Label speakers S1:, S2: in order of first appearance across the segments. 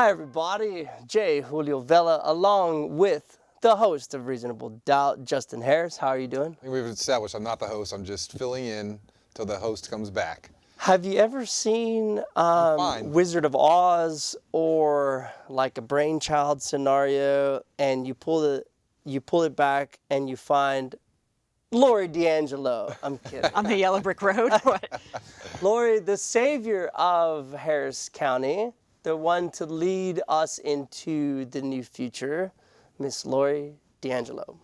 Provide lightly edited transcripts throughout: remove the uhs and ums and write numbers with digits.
S1: Hi everybody, Jay Julio Vela along with the host of Reasonable Doubt, Justin Harris. How are you doing?
S2: I think we've established I'm not the host, I'm just filling in till the host comes back.
S1: Have you ever seen
S2: fine.
S1: Wizard of Oz or like a brainchild scenario and you pull it back and you find Lori DeAngelo? I'm kidding.
S3: On the Yellow Brick Road? What?
S1: Lori, the savior of Harris County, the one to lead us into the new future, Miss Lori DeAngelo.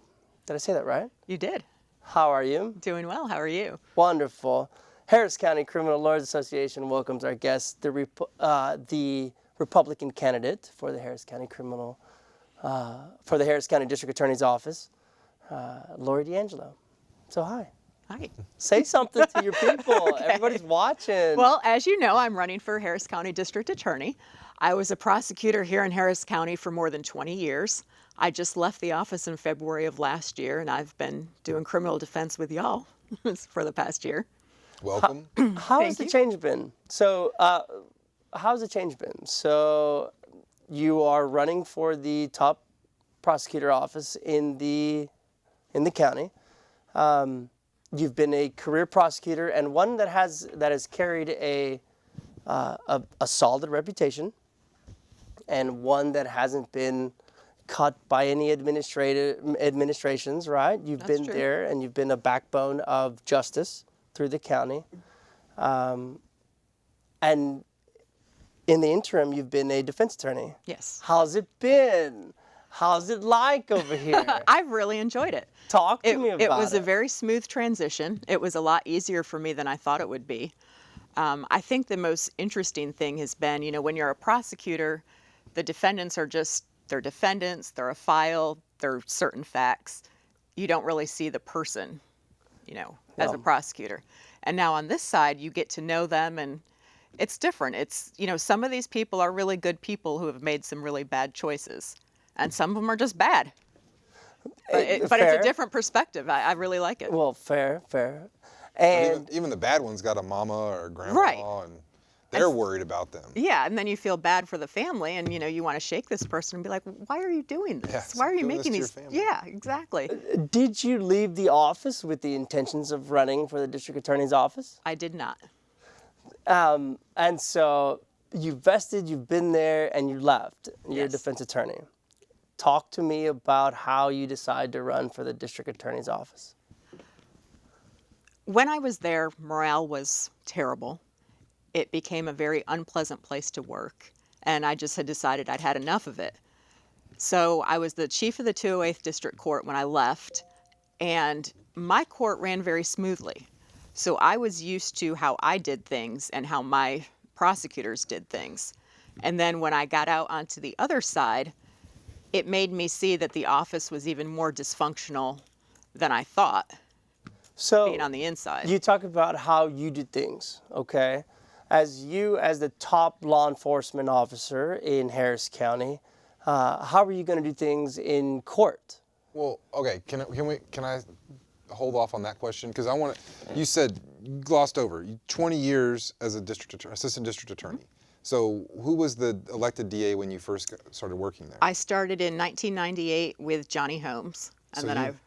S1: Did I say that right?
S3: You did.
S1: How are you?
S3: Doing well. How are you?
S1: Wonderful. Harris County Criminal Lawyers Association welcomes our guest, the Republican candidate for the Harris County District Attorney's Office, Lori DeAngelo. So hi.
S3: Hi.
S1: Say something to your people.
S3: Okay.
S1: Everybody's watching.
S3: Well, as you know, I'm running for Harris County District Attorney. I was a prosecutor here in Harris County for more than 20 years. I just left the office in February of last year, and I've been doing criminal defense with y'all for the past year.
S2: Welcome.
S1: How has the change been? So, how's the change been? So, you are running for the top prosecutor office in the county. You've been a career prosecutor and one that has carried a solid reputation, and one that hasn't been cut by any administrations, right? You've
S3: That's
S1: been
S3: true.
S1: there, and you've been a backbone of justice through the county. And in the interim, you've been a defense attorney.
S3: Yes.
S1: How's it been? How's it like over here?
S3: I've really enjoyed it.
S1: Talk to me about it.
S3: It was a very smooth transition. It was a lot easier for me than I thought it would be. I think the most interesting thing has been, when you're a prosecutor, the defendants are they're defendants, they're a file, they're certain facts. You don't really see the person, as a prosecutor. And now on this side, you get to know them, and it's different. It's, some of these people are really good people who have made some really bad choices, and some of them are just bad. But it's a different perspective. I really like it.
S1: Well, fair.
S2: But
S1: And
S2: even the bad ones got a mama or a grandma,
S3: Right.
S2: and they're worried about them.
S3: Yeah, and then you feel bad for the family, and you want to shake this person and be like, "Why are you doing this?
S2: Yeah,
S3: Why are you
S2: doing this
S3: making
S2: to your
S3: these?"
S2: family.
S3: Yeah, exactly.
S1: did you leave the office with the intentions of running for the district attorney's office?
S3: I did not.
S1: And so you vested, you've been there, and you left. You're a
S3: Yes.
S1: defense attorney. Talk to me about how you decide to run for the district attorney's office.
S3: When I was there, morale was terrible. It became a very unpleasant place to work, and I just had decided I'd had enough of it. So I was the chief of the 208th District Court when I left, and my court ran very smoothly. So I was used to how I did things and how my prosecutors did things. And then when I got out onto the other side, it made me see that the office was even more dysfunctional than I thought,
S1: So
S3: being on the inside.
S1: you talk about how you did things, okay? As the top law enforcement officer in Harris County, how are you going to do things in court?
S2: Well, okay, can I hold off on that question? Because you said you glossed over 20 years as a assistant district attorney. So who was the elected DA when you first started working there?
S3: I started in 1998 with Johnny Holmes, and
S2: So
S3: then
S2: you-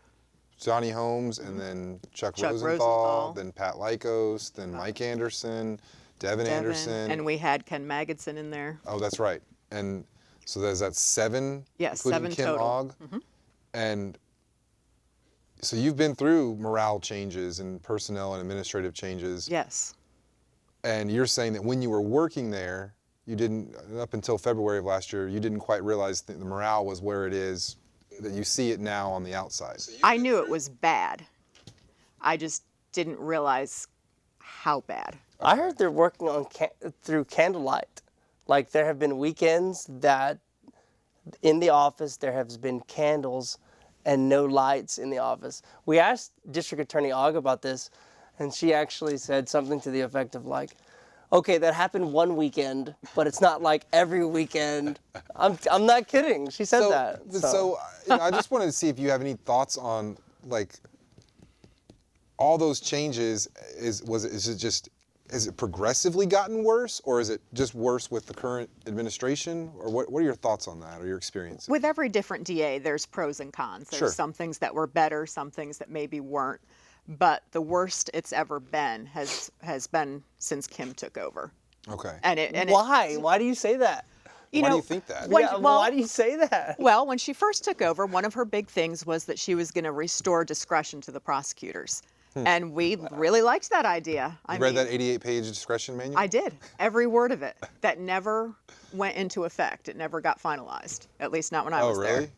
S2: Johnny Holmes, and then Chuck
S3: Chuck
S2: Rosenthal,
S3: Rosenthal.
S2: then Pat Lykos, then Mike Anderson, Devin Anderson.
S3: and we had Ken Magidson in there.
S2: Oh, that's right. And so there's that 7?
S3: Yes,
S2: including
S3: 7
S2: Ken
S3: total.
S2: Ogg? And so you've been through morale changes and personnel and administrative changes.
S3: Yes.
S2: And you're saying that when you were working there, you didn't, up until February of last year, you didn't quite realize that the morale was where it is, that you see it now on the outside.
S3: I knew it was bad. I just didn't realize how bad.
S1: I heard they're working on through candlelight. Like there have been weekends that in the office there has been candles and no lights in the office. We asked District Attorney Ogg about this, and she actually said something to the effect of like, okay, that happened one weekend, but it's not like every weekend. I'm not kidding. She said that.
S2: So I just wanted to see if you have any thoughts on like all those changes. Is it just has it progressively gotten worse, or is it just worse with the current administration? Or what are your thoughts on that, or your experience?
S3: With every different DA, there's pros and cons. There's
S2: Sure.
S3: some things that were better, some things that maybe weren't. But the worst it's ever been has been since Kim took over.
S2: Okay.
S3: And
S1: Why? Why do you say that?
S2: Why do you think that?
S1: Why do you say that?
S3: Well, when she first took over, one of her big things was that she was going to restore discretion to the prosecutors. And we really liked that idea.
S2: You read that 88-page discretion manual?
S3: I did. Every word of it. That never went into effect. It never got finalized. At least not when I was
S2: Oh, really?
S3: there.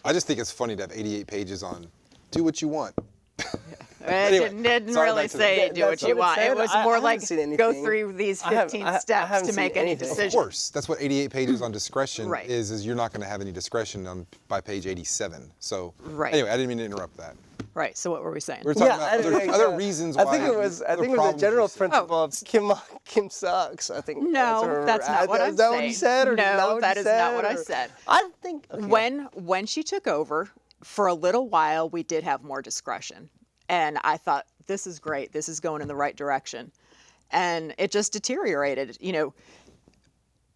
S2: I just think it's funny to have 88 pages on do what you want.
S3: It didn't
S2: sorry,
S3: really
S2: back to
S3: say
S2: the-
S3: do what
S1: That's
S3: you
S1: what it
S3: want.
S1: said.
S3: It was
S1: I
S3: more
S1: haven't
S3: like
S1: seen
S3: go
S1: anything.
S3: through these
S1: I have-
S3: 15
S1: I
S3: steps
S1: haven't
S3: to
S1: seen
S3: make any
S1: anything. Of
S2: Of
S3: decision.
S2: course, that's what 88 pages on discretion
S3: Right.
S2: is you're not going to have any discretion by page 87. So
S3: Right.
S2: anyway, I didn't mean to interrupt that.
S3: Right. So what were we saying?
S2: We were talking about other reasons why.
S1: I think it was a general principle of Kim sucks. I think.
S3: No, that's not what I'm
S1: Is that
S3: saying.
S1: what you said? Or
S3: No, that is not what I
S1: or-
S3: said.
S1: I think okay.
S3: When she took over, for a little while, we did have more discretion. And I thought, this is great. This is going in the right direction. And it just deteriorated. You know,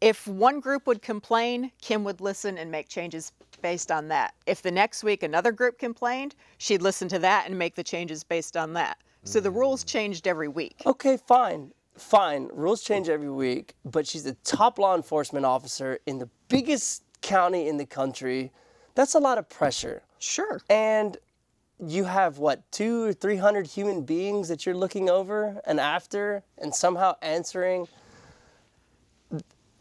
S3: if one group would complain, Kim would listen and make changes based on that. If the next week another group complained, she'd listen to that and make the changes based on that. So the rules changed every week.
S1: Okay, fine. Rules change every week, but she's the top law enforcement officer in the biggest county in the country. That's a lot of pressure.
S3: Sure.
S1: And you have, what, 200 or 300 human beings that you're looking over and after and somehow answering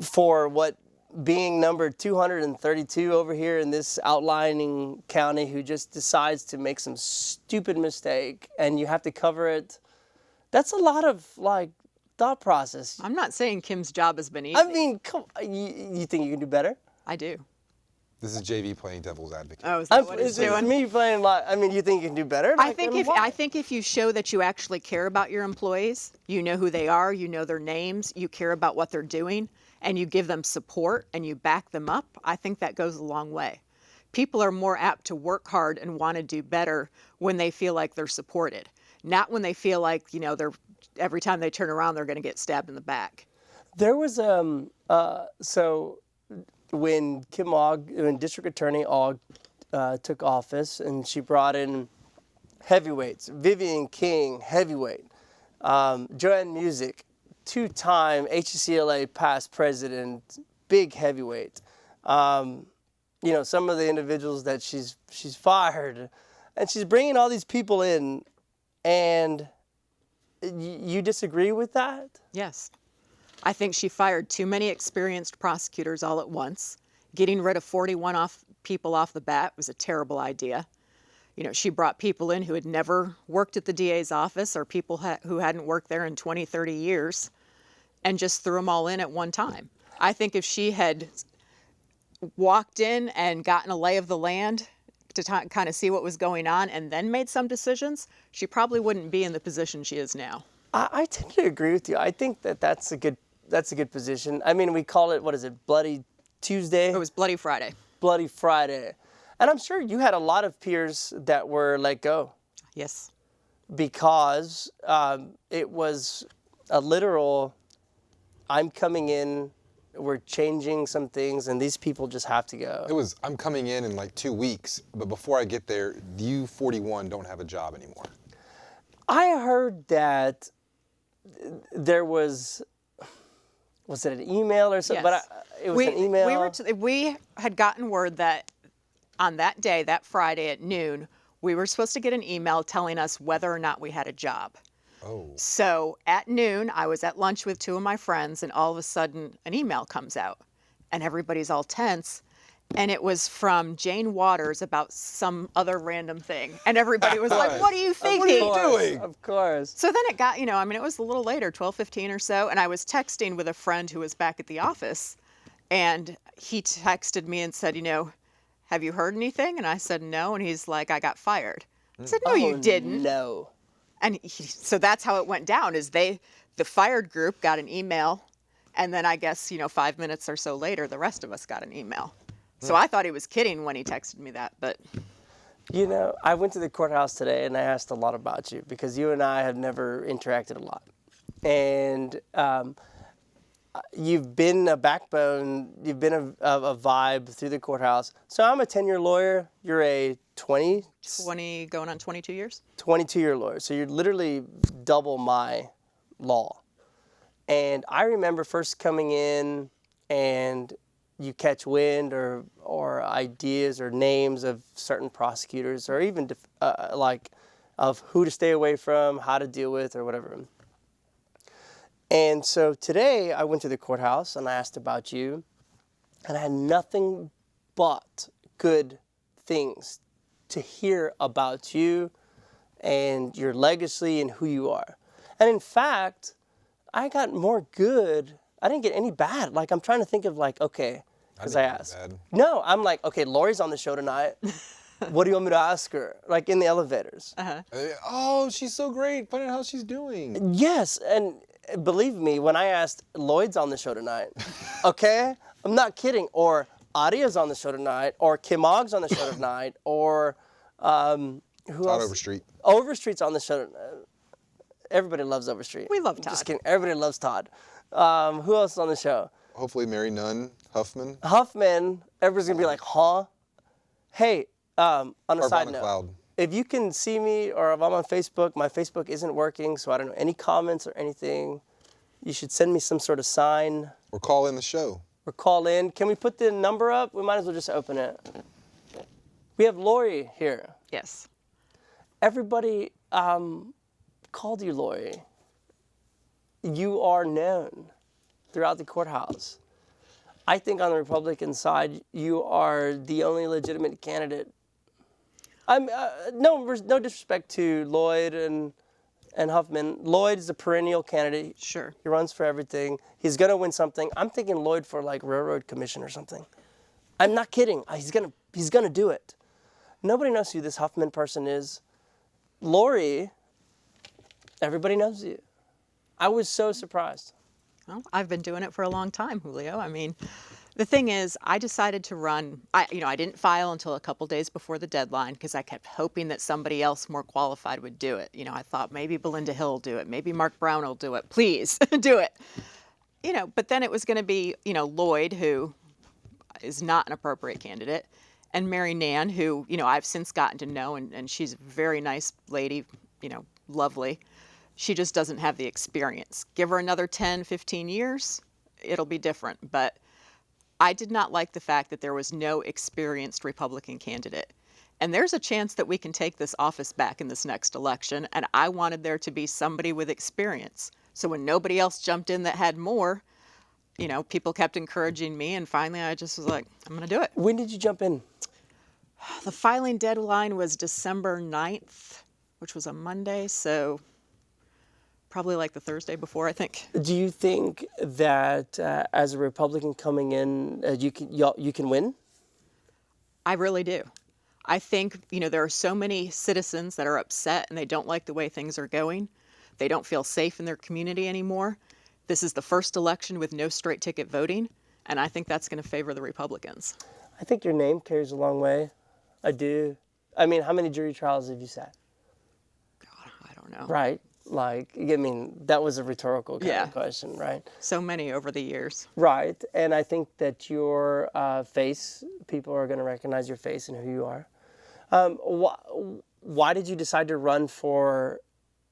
S1: for what being number 232 over here in this outlining county who just decides to make some stupid mistake and you have to cover it. That's a lot of, thought process.
S3: I'm not saying Kim's job has been easy.
S1: I mean, come, you think you can do better?
S3: I do.
S2: This is JV playing devil's advocate.
S3: Oh, is that what he's
S1: It's
S3: doing?
S1: me playing you think you can do better?
S3: I think if you show that you actually care about your employees, you know who they are, you know their names, you care about what they're doing, and you give them support and you back them up, I think that goes a long way. People are more apt to work hard and want to do better when they feel like they're supported, not when they feel like, they're every time they turn around they're going to get stabbed in the back.
S1: There was so when when District Attorney Ogg took office and she brought in heavyweights, Vivian King, heavavyweight, Joanne Music, two-time HCLA past president, big heavyweight. Some of the individuals that she's fired, and she's bringing all these people in, and you disagree with that?
S3: Yes. I think she fired too many experienced prosecutors all at once. Getting rid of 41 people off the bat was a terrible idea. She brought people in who had never worked at the DA's office or people who hadn't worked there in 20, 30 years and just threw them all in at one time. I think if she had walked in and gotten a lay of the land to kind of see what was going on and then made some decisions, she probably wouldn't be in the position she is now.
S1: I tend to agree with you. I think that's a good position. I mean, we call it, what is it, Bloody Tuesday?
S3: It was Bloody Friday.
S1: Bloody Friday. And I'm sure you had a lot of peers that were let go
S3: Yes.
S1: because it was a literal, I'm coming in, we're changing some things, and these people just have to go.
S2: It was, I'm coming in like 2 weeks, but before I get there, you 41 don't have a job anymore.
S1: I heard that there was it an email or something?
S3: Yes.
S1: But it was an email.
S3: We had gotten word that on that day, that Friday at noon, we were supposed to get an email telling us whether or not we had a job.
S2: Oh.
S3: So at noon, I was at lunch with two of my friends, and all of a sudden, an email comes out, and everybody's all tense. And it was from Jane Waters about some other random thing. And everybody was like, what are you thinking?
S1: Of course.
S3: So then it got, it was a little later, 12:15 or so, and I was texting with a friend who was back at the office, and he texted me and said, have you heard anything? And I said, no, and he's like, I got fired. I said, no, you didn't.
S1: No.
S3: And so that's how it went down, is the fired group got an email, and then I guess, 5 minutes or so later, the rest of us got an email. So I thought he was kidding when he texted me that, but...
S1: I went to the courthouse today and I asked a lot about you because you and I have never interacted a lot. and you've been a backbone, you've been a vibe through the courthouse. So I'm a 10-year lawyer, you're a 20
S3: going on 22 years.
S1: 22-year lawyer. So you're literally double my law. And I remember first coming in and you catch wind or ideas or names of certain prosecutors or even of who to stay away from, how to deal with or whatever. And so today I went to the courthouse and I asked about you, and I had nothing but good things to hear about you and your legacy and who you are. And in fact, I got more good. I didn't get any bad. Like, I'm trying to think of okay, because I asked. No, I'm like, okay, Lori's on the show tonight. What do you want me to ask her? Like in the elevators.
S2: Oh, she's so great. Find out how she's doing.
S1: Yes, and believe me, when I asked Lloyd's on the show tonight, okay, I'm not kidding, or Adia's on the show tonight, or Kim Ogg's on the show tonight, or who
S2: Todd
S1: else?
S2: Overstreet.
S1: Overstreet's on the show. Everybody loves Overstreet.
S3: We love Todd.
S1: Just kidding. Everybody loves Todd. Who else is on the show?
S2: Hopefully Mary Nunn, Huffman.
S1: Huffman. Everybody's gonna be like, huh? Hey, on a side note,
S2: Cloud.
S1: if you can see me or if I'm on Facebook, my Facebook isn't working, so I don't know any comments or anything. You should send me some sort of sign.
S2: Or call in the show.
S1: Or call in. Can we put the number up? We might as well just open it. We have Lori here.
S3: Yes.
S1: Everybody called you Lori. You are known throughout the courthouse. I think on the Republican side, you are the only legitimate candidate. No disrespect to Lloyd and Huffman. Lloyd is a perennial candidate.
S3: Sure.
S1: He runs for everything. He's gonna win something. I'm thinking Lloyd for Railroad Commission or something. I'm not kidding. He's gonna do it. Nobody knows who this Huffman person is. Lori, everybody knows you. I was so surprised.
S3: Well, I've been doing it for a long time, Julio. I mean, the thing is, I decided to run. I didn't file until a couple days before the deadline because I kept hoping that somebody else more qualified would do it. I thought maybe Belinda Hill will do it, maybe Mark Brown will do it. Please do it. But then it was going to be, Lloyd, who is not an appropriate candidate, and Mary Nan, who I've since gotten to know, and she's a very nice lady, lovely. She just doesn't have the experience. Give her another 10, 15 years, it'll be different. But I did not like the fact that there was no experienced Republican candidate. And there's a chance that we can take this office back in this next election, and I wanted there to be somebody with experience. So when nobody else jumped in that had more, people kept encouraging me, and finally I just was like, I'm going to do it.
S1: When did you jump in?
S3: The filing deadline was December 9th, which was a Monday, so probably the Thursday before, I think.
S1: Do you think that as a Republican coming in, you can win?
S3: I really do. I think, there are so many citizens that are upset and they don't like the way things are going. They don't feel safe in their community anymore. This is the first election with no straight ticket voting, and I think that's going to favor the Republicans.
S1: I think your name carries a long way. I do. I mean, how many jury trials have you sat?
S3: God, I don't know.
S1: Right. That was a rhetorical kind of question, right?
S3: So many over the years.
S1: Right. And I think that your face, people are going to recognize your face and who you are. Why did you decide to run for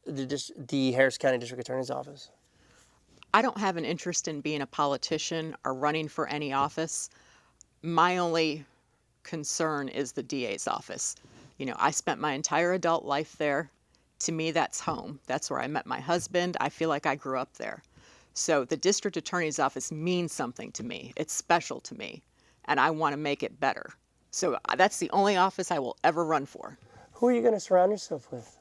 S1: the Harris County District Attorney's Office?
S3: I don't have an interest in being a politician or running for any office. My only concern is the DA's office. I spent my entire adult life there. To me, that's home. That's where I met my husband. I feel like I grew up there. So the district attorney's office means something to me. It's special to me, and I want to make it better. So that's the only office I will ever run for.
S1: Who are you going to surround yourself with?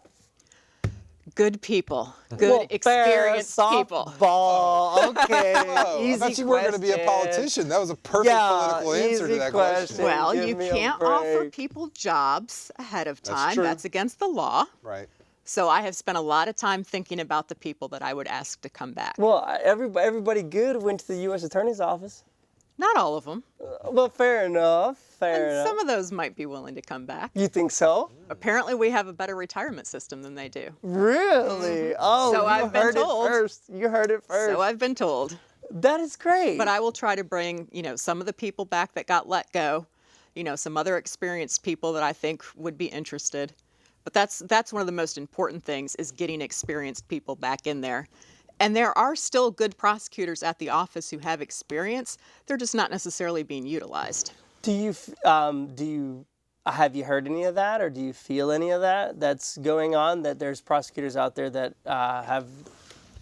S3: Good people. Good, experienced people.
S1: Ball. Okay.
S2: I thought you weren't going to be a politician. That was a perfect political answer to that question.
S3: Well,
S1: Give
S3: you
S1: me a
S3: can't offer
S1: break.
S3: people jobs ahead of time.
S2: true.
S3: That's against the law.
S2: Right.
S3: So I have spent a lot of time thinking about the people that I would ask to come back.
S1: Well, everybody good went to the U.S. Attorney's Office.
S3: Not all of them.
S1: Well, fair enough. Fair
S3: And
S1: enough.
S3: some of those might be willing to come back.
S1: You think so?
S3: Apparently, we have a better retirement system than they do.
S1: Really? Oh,
S3: So
S1: you
S3: I've been
S1: heard
S3: told.
S1: it first. You heard it first.
S3: So I've been told.
S1: That is great.
S3: But I will try to bring, some of the people back that got let go, some other experienced people that I think would be interested. But that's one of the most important things is getting experienced people back in there. And there are still good prosecutors at the office who have experience. They're just not necessarily being utilized.
S1: Have you heard any of that, or do you feel any of that that's going on? That there's prosecutors out there that have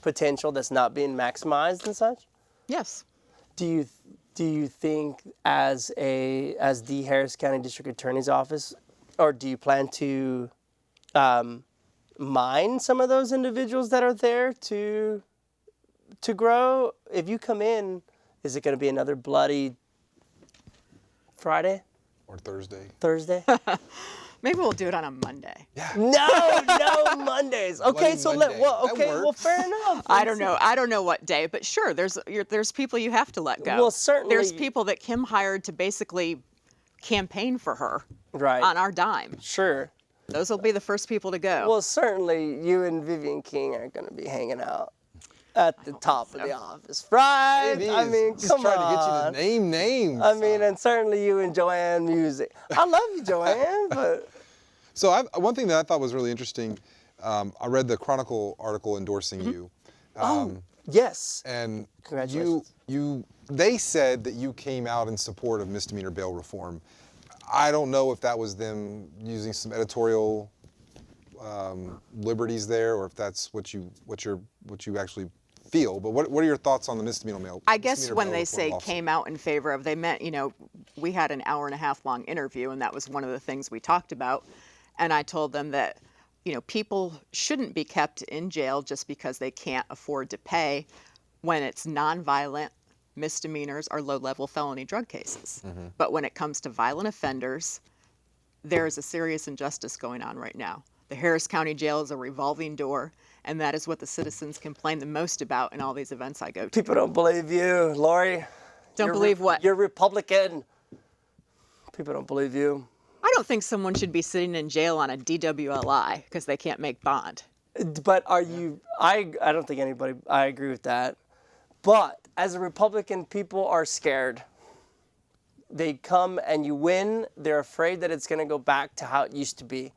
S1: potential that's not being maximized and such?
S3: Yes.
S1: Do you think as the Harris County District Attorney's Office, or do you plan to mine some of those individuals that are there to grow? If you come in, is it going to be another bloody Friday?
S2: Or Thursday.
S1: Thursday?
S3: Maybe we'll do it on a Monday.
S2: Yeah.
S1: No Mondays. Okay,
S2: Bloody
S1: so
S2: Monday. That works.
S1: fair enough.
S3: I don't know what day, but sure, there's people you have to let go.
S1: Well, certainly.
S3: There's people that Kim hired to basically campaign for her
S1: Right.
S3: on our dime.
S1: Sure.
S3: Those will be the first people to go.
S1: Well, certainly you and Vivian King are going to be hanging out at the top of the office, right?
S2: It is.
S1: I mean,
S2: Just
S1: come
S2: trying
S1: on.
S2: to get you to name names.
S1: I mean, and certainly you and Joanne Music. I love you, Joanne, but
S2: So one thing that I thought was really interesting, I read the Chronicle article endorsing you.
S1: yes.
S2: And
S1: Congratulations.
S2: they said that you came out in support of misdemeanor bail reform. I don't know if that was them using some editorial liberties there, or if that's what you actually feel. But what are your thoughts on the misdemeanor bail?
S3: I guess
S2: misdemeanor
S3: when
S2: bail
S3: they
S2: reform
S3: say
S2: also?
S3: came out in favor of, they meant, we had an hour and a half long interview, and that was one of the things we talked about. And I told them that, people shouldn't be kept in jail just because they can't afford to pay when it's nonviolent misdemeanors or low-level felony drug cases.
S2: Mm-hmm.
S3: But when it comes to violent offenders, there is a serious injustice going on right now. The Harris County Jail is a revolving door, and that is what the citizens complain the most about in all these events I go to.
S1: People don't believe you, Lori.
S3: Don't believe what?
S1: You're Republican. People don't believe you.
S3: I don't think someone should be sitting in jail on a DWLI because they can't make bond.
S1: But are you, I don't think I agree with that. But as a Republican, people are scared. They come and you win, they're afraid that it's going to go back to how it used to be.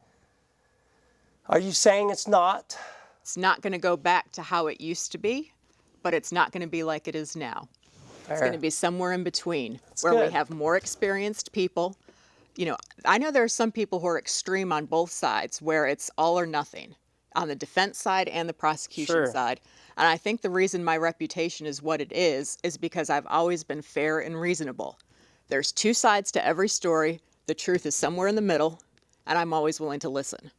S1: Are you saying it's not?
S3: It's not going to go back to how it used to be, but it's not going to be like it is now. It's going to be somewhere in between where
S1: good.
S3: we have more experienced people. I know there are some people who are extreme on both sides where it's all or nothing on the defense side and the prosecution
S1: Sure.
S3: side. And I think the reason my reputation is what it is because I've always been fair and reasonable. There's two sides to every story. The truth is somewhere in the middle, and I'm always willing to listen.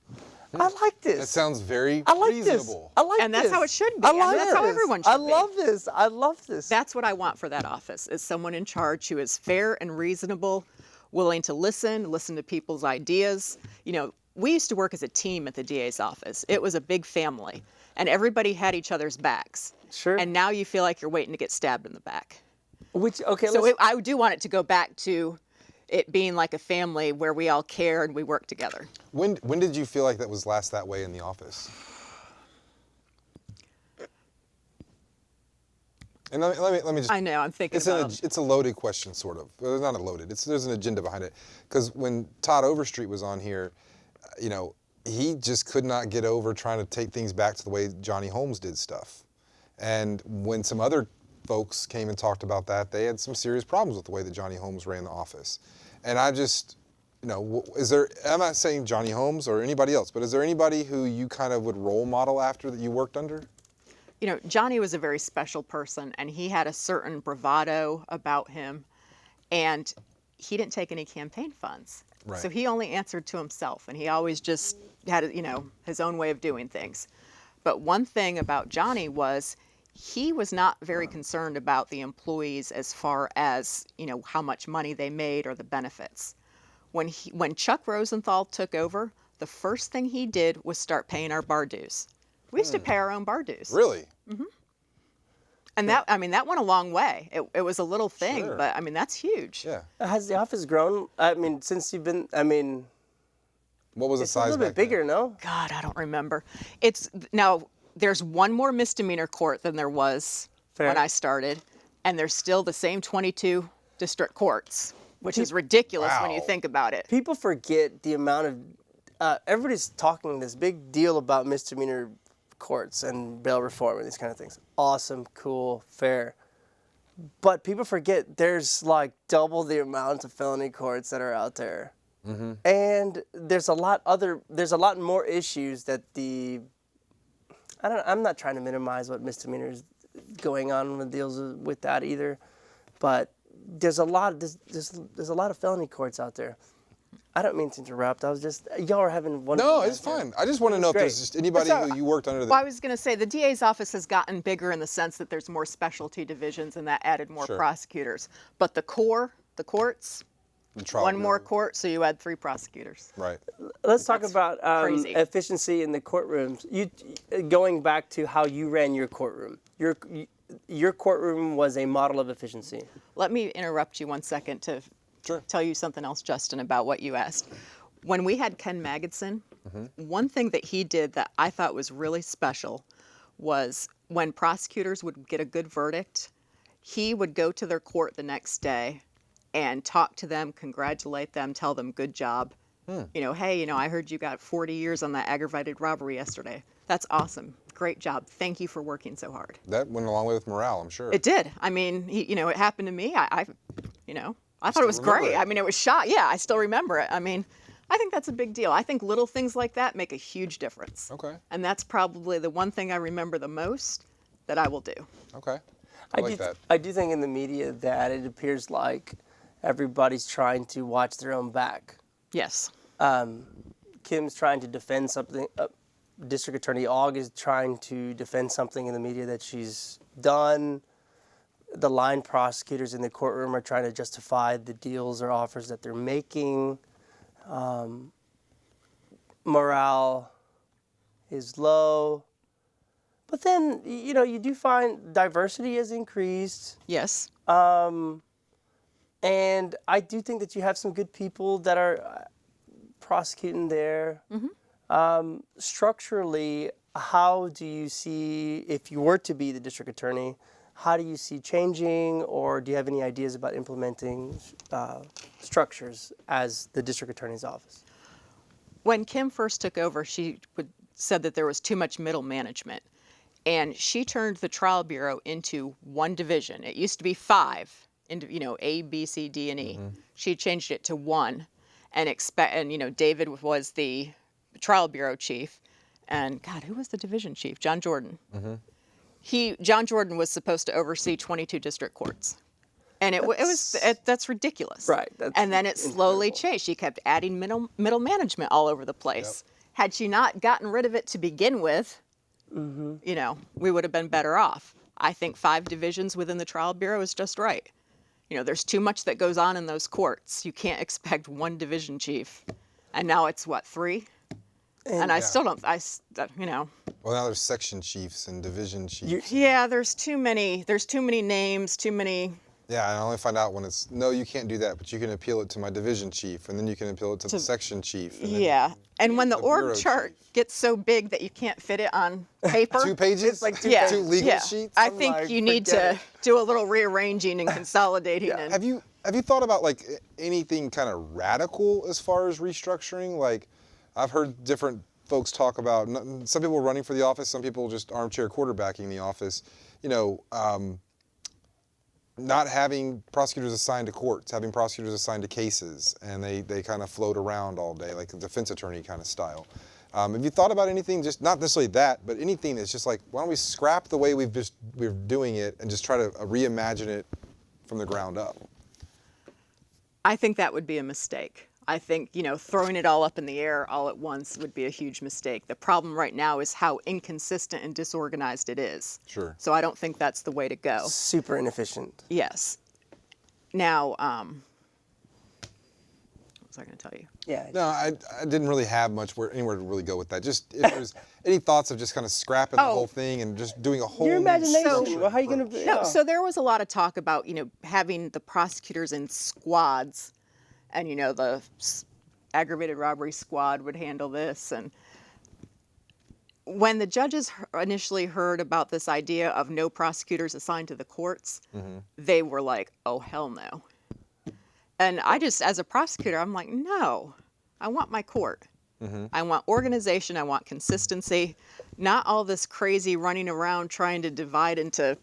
S1: I like this.
S2: That sounds very
S1: I like
S2: reasonable.
S1: this. I like
S3: And
S1: this.
S3: that's how it should be.
S1: I
S3: And
S1: like
S3: that's how
S1: this.
S3: everyone should
S1: I
S3: be.
S1: love this. I love this.
S3: That's what I want for that office, is someone in charge who is fair and reasonable, willing to listen to people's ideas. We used to work as a team at the DA's office. It was a big family, and everybody had each other's backs.
S1: Sure.
S3: And now you feel like you're waiting to get stabbed in the back.
S1: So
S3: I do want it to go back to it being like a family where we all care and we work together.
S2: When did you feel like that was last that way in the office? And let me just.
S3: I know, I'm thinking about it.
S2: It's a loaded question, sort of. Well, it's not a loaded. There's an agenda behind it. Because when Todd Overstreet was on here, he just could not get over trying to take things back to the way Johnny Holmes did stuff. And when some other folks came and talked about that, they had some serious problems with the way that Johnny Holmes ran the office. And I just, I'm not saying Johnny Holmes or anybody else, but is there anybody who you kind of would role model after that you worked under?
S3: Johnny was a very special person, and he had a certain bravado about him, and he didn't take any campaign funds.
S2: Right.
S3: So he only answered to himself, and he always just had, his own way of doing things. But one thing about Johnny was he was not very concerned about the employees as far as, how much money they made or the benefits. When Chuck Rosenthal took over, the first thing he did was start paying our bar dues. We used to pay our own bar dues.
S2: Really?
S3: And that, I mean, that went a long way. It was a little thing,
S2: Sure.
S3: but I mean, that's huge.
S2: Yeah.
S1: Has the office grown? I mean, since you've been, I mean,
S2: What was the
S1: it's a
S2: size
S1: little
S2: back
S1: bit bigger, no?
S3: God, I don't remember. It's now there's one more misdemeanor court than there was
S1: Fair.
S3: when I started, and there's still the same 22 district courts, which is ridiculous when you
S2: Wow.
S3: think about it.
S1: People forget the amount of, everybody's talking this big deal about misdemeanor courts and bail reform and these kind of things. Awesome, cool, fair. But people forget there's like double the amount of felony courts that are out there. And there's a lot more issues that I'm not trying to minimize what misdemeanors going on with deals with that either, but there's a lot of felony courts out there. I don't mean to interrupt. Y'all are having one.
S2: No, it's fine. I just want to know if
S1: great.
S2: there's just anybody
S1: That's all-
S2: who you worked under
S3: Well, I was going to say the DA's office has gotten bigger in the sense that there's more specialty divisions and that added more
S2: Sure.
S3: prosecutors. But the courts,
S2: the trial
S3: one more
S2: bureau.
S3: court, so you add 3 prosecutors.
S2: Right.
S1: Let's talk about
S3: crazy.
S1: efficiency in the courtrooms. Going back to how you ran your courtroom. Your courtroom was a model of efficiency.
S3: Let me interrupt you 1 second to
S2: Sure.
S3: tell you something else, Justin, about what you asked. When we had Ken Magidson, one thing that he did that I thought was really special was when prosecutors would get a good verdict, he would go to their court the next day and talk to them, congratulate them, tell them good job. Hey, I heard you got 40 years on that aggravated robbery yesterday. That's awesome. Great job. Thank you for working so hard.
S2: That went a long way with morale, I'm sure.
S3: It did. I mean, it happened to me. I thought it was
S2: remember
S3: great.
S2: it.
S3: I mean, it was shot. Yeah, I still remember it. I mean, I think that's a big deal. I think little things like that make a huge difference.
S2: Okay.
S3: And that's probably the one thing I remember the most that I will do.
S2: Okay. I like that.
S1: I do think in the media that it appears like everybody's trying to watch their own back.
S3: Yes.
S1: Kim's trying to defend something. District Attorney Ogg is trying to defend something in the media that she's done. The line prosecutors in the courtroom are trying to justify the deals or offers that they're making. Morale is low. But then, you do find diversity has increased.
S3: Yes.
S1: And I do think that you have some good people that are prosecuting there. Structurally, how do you see, if you were to be the district attorney, how do you see changing, or do you have any ideas about implementing structures as the district attorney's office?
S3: When Kim first took over, she said that there was too much middle management. And she turned the trial bureau into one division. It used to be 5, A, B, C, D, and E. She changed it to 1, and David was the trial bureau chief, and God, who was the division chief? John Jordan. John Jordan was supposed to oversee 22 district courts, and that's ridiculous.
S1: Right,
S3: And then it slowly changed. She kept adding middle management all over the place. Had she not gotten rid of it to begin with, we would have been better off. I think 5 divisions within the trial bureau is just right. There's too much that goes on in those courts. You can't expect one division chief. And now it's 3? And I still don't,
S2: Well, now there's section chiefs and division chiefs.
S3: Yeah, there's too many names, too many.
S2: Yeah, and I only find out when it's, no, you can't do that, but you can appeal it to my division chief, and then you can appeal it to the section chief. And then
S3: Yeah. And when the
S2: bureau
S3: org chart
S2: chief.
S3: gets so big that you can't fit it on paper.
S2: 2 pages?
S1: It's like 2
S3: yeah,
S2: Two legal
S3: yeah.
S2: sheets?
S3: I
S1: I'm
S3: think
S1: like,
S3: you need
S1: forget
S3: to
S1: it.
S3: do a little rearranging and consolidating. And
S2: Have you thought about like anything kind of radical as far as restructuring? Like, I've heard different folks talk about, some people running for the office, some people just armchair quarterbacking the office, not having prosecutors assigned to courts, having prosecutors assigned to cases, and they kind of float around all day, like a defense attorney kind of style. Have you thought about anything, just not necessarily that, but anything that's just like, why don't we scrap the way we're doing it and just try to reimagine it from the ground up?
S3: I think that would be a mistake. I think, throwing it all up in the air all at once would be a huge mistake. The problem right now is how inconsistent and disorganized it is.
S2: Sure.
S3: So I don't think that's the way to go.
S1: Super inefficient.
S3: Yes. Now, was I going to tell you?
S1: Yeah.
S2: No, I didn't really have anywhere to really go with that. Just if there's any thoughts of just kind of scrapping the whole thing and just doing a whole
S1: Your
S2: new
S1: imagination.
S2: structured
S1: Well, how are you going
S2: approach.
S1: to?
S3: No, so there was a lot of talk about, having the prosecutors in squads, and, the aggravated robbery squad would handle this. And when the judges initially heard about this idea of no prosecutors assigned to the courts, they were like, oh, hell no. And I just, as a prosecutor, I'm like, no, I want my court. I want organization. I want consistency. Not all this crazy running around trying to divide into,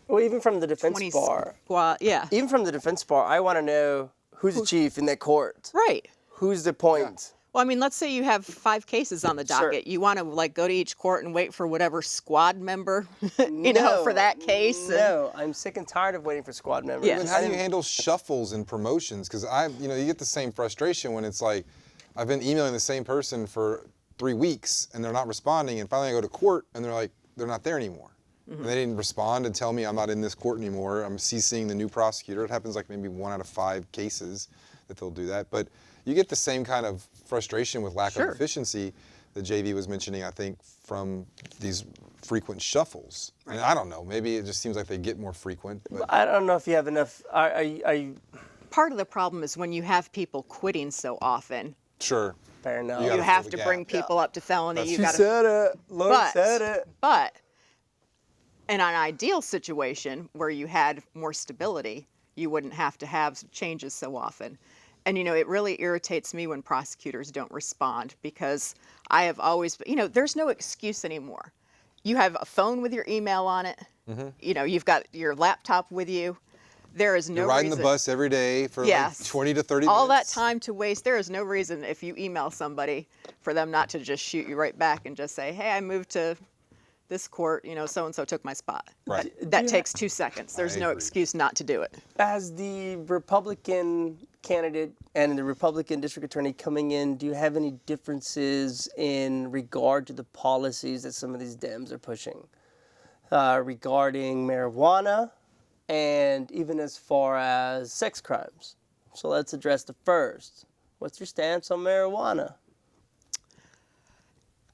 S1: Well, even from the defense
S3: 20
S1: bar.
S3: squad. Yeah.
S1: Even from the defense bar, I want to know who's the chief in that court.
S3: Right.
S1: Who's the point?
S3: Well, I mean, let's say you have 5 cases on the docket. You want to go to each court and wait for whatever squad member, for that case.
S1: No, I'm sick and tired of waiting for squad members.
S3: Yeah.
S2: And how do you handle shuffles and promotions? Because you get the same frustration when it's like, I've been emailing the same person for 3 weeks and they're not responding, and finally I go to court and they're like, they're not there anymore. And they didn't respond and tell me I'm not in this court anymore. I'm CCing the new prosecutor. It happens like maybe 1 out of 5 cases that they'll do that. But you get the same kind of frustration with lack of efficiency that JV was mentioning, I think, from these frequent shuffles. And I don't know, maybe it just seems like they get more frequent. But
S1: I don't know if you have enough.
S3: Part of the problem is when you have people quitting so often.
S2: sure.
S1: Fair enough.
S2: You
S3: You
S2: gotta
S3: have
S2: fill
S3: to
S2: the
S3: bring
S2: gap.
S3: people up to felony. You
S1: She
S3: gotta,
S1: said it. Lord said it.
S3: But in an ideal situation where you had more stability, you wouldn't have to have changes so often. And, it really irritates me when prosecutors don't respond, because I have always, there's no excuse anymore. You have a phone with your email on it. You've got your laptop with you. There is no
S2: You're riding
S3: reason.
S2: the bus every day for
S3: Yes.
S2: like 20 to 30
S3: All that
S2: minutes.
S3: time to waste. There is no reason, if you email somebody, for them not to just shoot you right back and just say, hey, I moved to this court, so-and-so took my spot.
S2: Right.
S3: That takes 2 seconds. There's
S2: I
S3: no
S2: agree.
S3: excuse not to do it.
S1: As the Republican candidate and the Republican district attorney coming in, do you have any differences in regard to the policies that some of these Dems are pushing regarding marijuana and even as far as sex crimes? So let's address the first. What's your stance on marijuana?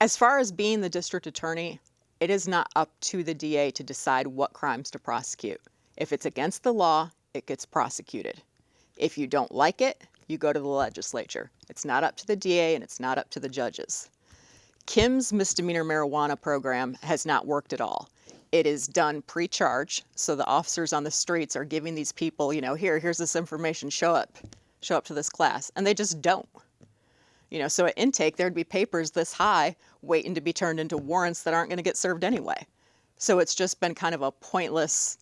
S3: As far as being the district attorney, it is not up to the DA to decide what crimes to prosecute. If it's against the law, it gets prosecuted. If you don't like it, you go to the legislature. It's not up to the DA and it's not up to the judges. Kim's misdemeanor marijuana program has not worked at all. It is done pre-charge, so the officers on the streets are giving these people, here's this information, show up to this class, and they just don't. So at intake, there'd be papers this high waiting to be turned into warrants that aren't going to get served anyway. So it's just been kind of a pointless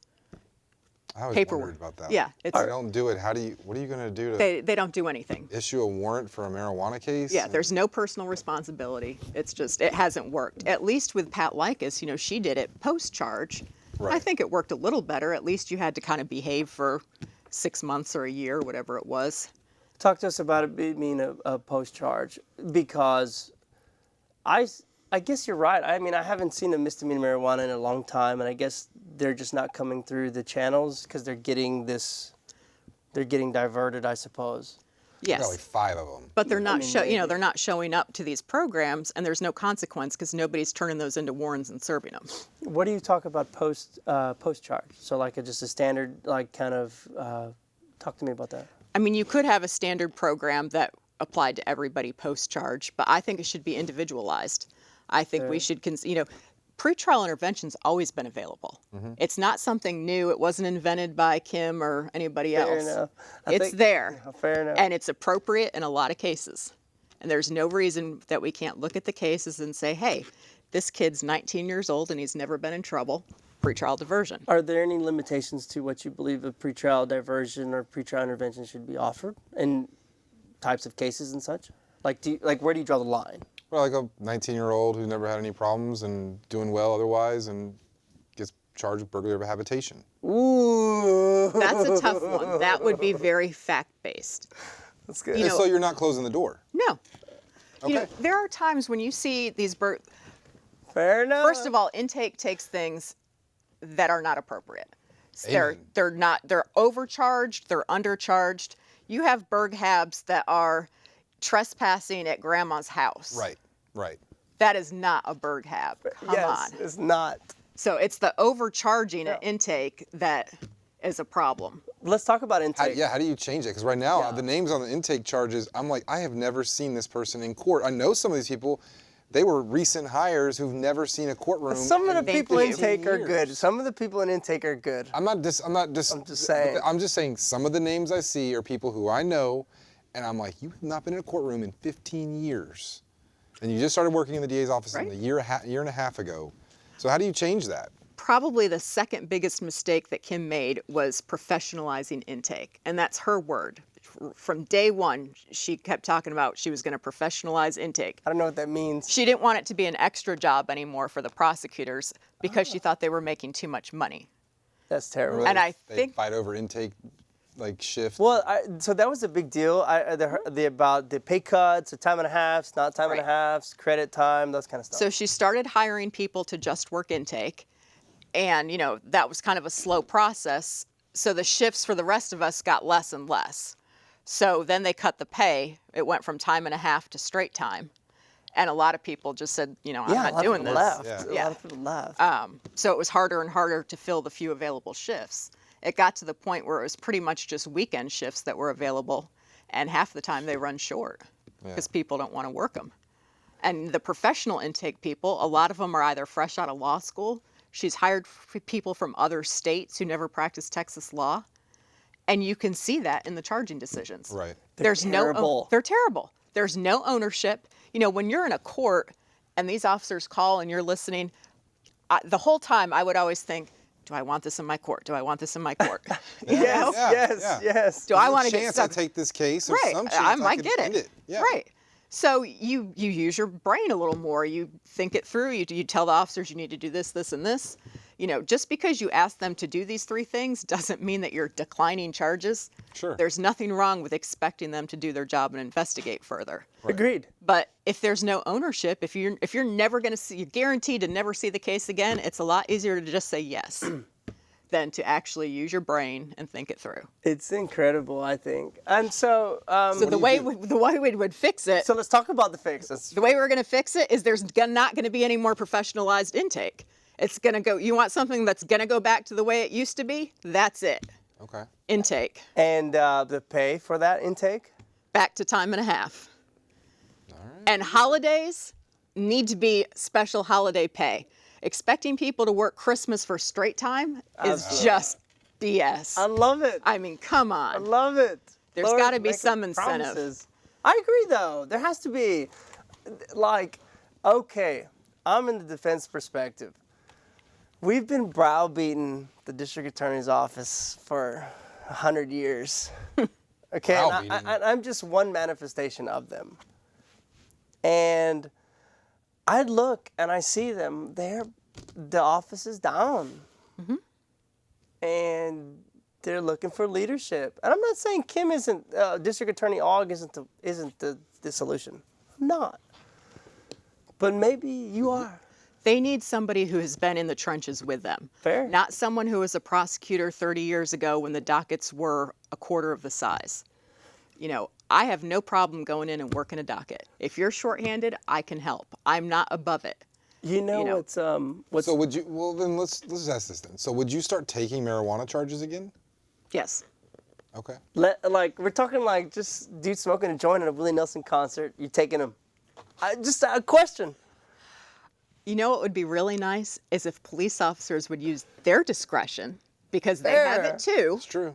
S2: I always
S3: paperwork.
S2: wondered about that.
S3: Yeah,
S2: If they don't do it, what are you going to do to
S3: they don't do anything.
S2: issue a warrant for a marijuana case?
S3: Yeah, there's no personal responsibility. It's just, it hasn't worked. At least with Pat Likas, she did it post-charge.
S2: Right.
S3: I think it worked a little better. At least you had to kind of behave for 6 months or a year, whatever it was.
S1: Talk to us about it being a post-charge, because I guess you're right. I mean, I haven't seen a misdemeanor marijuana in a long time, and I guess they're just not coming through the channels because they're getting diverted, I suppose.
S3: Yes.
S2: Got like 5 of them.
S3: But they're not,
S1: maybe.
S3: they're not showing up to these programs, and there's no consequence because nobody's turning those into warrants and serving them.
S1: What do you talk about post-charge? So like just a standard, like kind of, talk to me about that.
S3: I mean, you could have a standard program that applied to everybody post-charge, but I think it should be individualized. I think we should, pretrial intervention's always been available. It's not something new. It wasn't invented by Kim or anybody else.
S1: Fair enough.
S3: It's there.
S1: Yeah, fair enough.
S3: And it's appropriate in a lot of cases. And there's no reason that we can't look at the cases and say, hey, this kid's 19 years old and he's never been in trouble. Pretrial diversion.
S1: Are there any limitations to what you believe a pretrial diversion or pretrial intervention should be offered in types of cases and such? Like, where do you draw the line?
S2: Well, like a 19-year-old who never had any problems and doing well otherwise and gets charged with burglary of a habitation.
S1: Ooh.
S3: That's a tough one. That would be very fact-based.
S1: That's good.
S2: And so you're not closing the door.
S3: No.
S2: Okay.
S3: There are times when you see these
S1: Fair enough.
S3: First of all, intake takes things that are not appropriate.
S2: Amen.
S3: They're overcharged, they're undercharged. You have Berg Habs that are trespassing at grandma's house.
S2: Right. Right.
S3: That is not a Berg Hab. Come
S1: Yes,
S3: on.
S1: it's not.
S3: So it's the overcharging at intake that is a problem.
S1: Let's talk about intake.
S2: How do you change it? Because right now,
S1: Yeah.
S2: the names on the intake charges, I'm like, I have never seen this person in court. I know some of these people, they were recent hires who've never seen a courtroom.
S1: Some of the
S3: Thank
S1: people in
S3: you.
S1: intake are good.
S2: years.
S1: Some of the people in intake are good.
S2: I'm just
S1: saying.
S2: I'm just saying some of the names I see are people who I know, and I'm like, you have not been in a courtroom in 15 years. And you just started working in the DA's office
S3: Right.
S2: a year and a half ago. So how do you change that?
S3: Probably the second biggest mistake that Kim made was professionalizing intake. And that's her word. From day one, she kept talking about she was going to professionalize intake.
S1: I don't know what that means.
S3: She didn't want it to be an extra job anymore for the prosecutors because she thought they were making too much money.
S1: That's terrible.
S3: And I
S2: They
S3: think
S2: fight over intake, like shift.
S1: Well, so that was a big deal. About the pay cuts, the time and a halves, not time and a
S3: Right.
S1: halves, credit time, those kind of stuff.
S3: so. She started hiring people to just work intake. And, you know, that was kind of a slow process. So the shifts for the rest of us got less and less. So then they cut the pay. It went from time and a half to straight time. And a lot of people just said, you know, I'm
S1: yeah, a
S3: not
S1: lot
S3: doing
S1: of
S3: this.
S1: people left.
S2: Yeah.
S1: A
S3: Yeah.
S1: lot of people left.
S3: So it was harder and harder to fill the few available shifts. It got to the point where it was pretty much just weekend shifts that were available. And half the time they run short because people don't want to work them. And the professional intake people, a lot of them are either fresh out of law school. She's hired people from other states who never practiced Texas law. And you can see that in the charging decisions.
S2: Right.
S1: They're terrible.
S3: They're terrible. There's no ownership. You know, when you're in a court and these officers call and you're listening, the whole time I would always think, do I want this in my court? Do I want this in my court? You know?
S1: Yes.
S3: Do I
S2: There's a
S3: want to get
S2: chance
S3: stuck?
S2: I take this case? There's
S3: Right.
S2: some chance
S3: I might
S2: could
S3: get
S2: end
S3: it.
S2: Yeah.
S3: Right. So you use your brain a little more. You think it through. You tell the officers you need to do this, this, and this. You know, just because you ask them to do these three things doesn't mean that you're declining charges.
S2: Sure.
S3: There's nothing wrong with expecting them to do their job and investigate further.
S1: Agreed.
S3: But if there's no ownership, if you're never going to see, you're guaranteed to never see the case again, it's a lot easier to just say yes than to actually use your brain and think it through.
S1: It's incredible, I think. And so,
S3: So the way we would fix it,
S1: so let's talk about the fixes.
S3: the way we're going to fix it is there's not going to be any more professionalized intake. It's going to go, you want something that's going to go back to the way it used to be? That's it.
S2: Okay.
S3: Intake.
S1: And the pay for that intake?
S3: Back to time and a half. And holidays need to be special holiday pay. Expecting people to work Christmas for straight time is just BS.
S1: I love it.
S3: I mean, come
S1: I
S3: on.
S1: love it.
S3: There's
S1: Lord,
S3: gotta be
S1: making
S3: some incentive.
S1: promises. I agree, though. There has to be, like, okay, I'm in the defense perspective. We've been browbeating the district attorney's office for 100 years. Okay, and
S2: Browbeating.
S1: I'm just one manifestation of them. And I'd look and I see them. The office is down, and they're looking for leadership. And I'm not saying Kim isn't District Attorney Ogg isn't the solution. I'm not. But maybe you are.
S3: They need somebody who has been in the trenches with them.
S1: Fair.
S3: Not someone who was a prosecutor 30 years ago when the dockets were a quarter of the size. You know, I have no problem going in and working a docket. If you're shorthanded, I can help. I'm not above it.
S1: You know what's
S2: So would you? Well, then let's ask this then. So would you start taking marijuana charges again?
S3: Yes.
S2: Okay.
S1: like we're talking like just dude smoking a joint at a Willie Nelson concert. You taking him? Just a question.
S3: You know what would be really nice is if police officers would use their discretion because they have
S1: Fair.
S3: it too.
S2: It's true.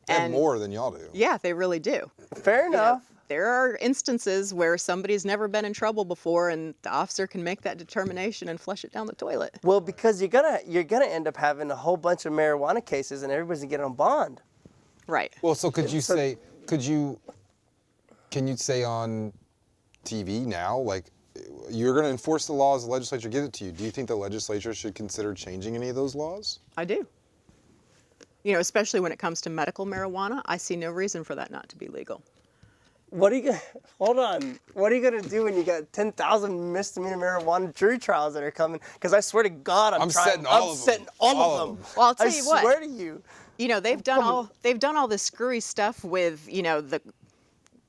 S2: They have
S3: And-
S2: more than y'all do.
S3: Yeah, they really do.
S1: Fair
S3: You know,
S1: enough.
S3: there are instances where somebody's never been in trouble before and the officer can make that determination and flush it down the toilet.
S1: Well, because you're gonna end up having a whole bunch of marijuana cases, and everybody's gonna get on bond.
S3: Right.
S2: Well, so can you say on TV now, like, you're going to enforce the laws the legislature gives it to you. Do you think the legislature should consider changing any of those laws?
S3: I do. You know, especially when it comes to medical marijuana, I see no reason for that not to be legal.
S1: What are you gonna hold on? What are you gonna do when you got 10,000 misdemeanor marijuana jury trials that are coming? Because I swear to God, I'm
S2: setting all of them.
S1: setting all of them.
S3: Well, I'll tell
S1: I
S3: you what.
S1: swear to you.
S3: You know, they've done all this screwy stuff with, you know, the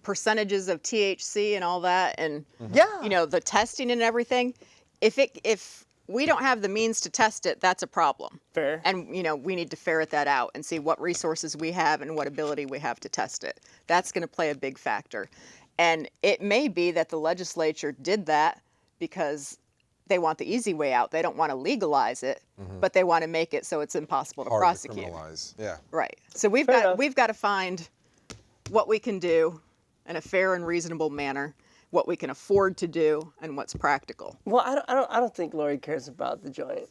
S3: percentages of THC and all that, and
S1: Yeah.
S3: you know, the testing and everything. If we don't have the means to test it, that's a problem.
S1: Fair.
S3: And you know, we need to ferret that out and see what resources we have and what ability we have to test it. That's going to play a big factor. And it may be that the legislature did that because they want the easy way out. They don't want to legalize it, but they want to make it so it's impossible to
S2: Hard
S3: prosecute.
S2: to criminalize. Yeah.
S3: Right. So we've got to find what we can do in a fair and reasonable manner, what we can afford to do, and what's practical.
S1: Well, I don't think Lori cares about the joint.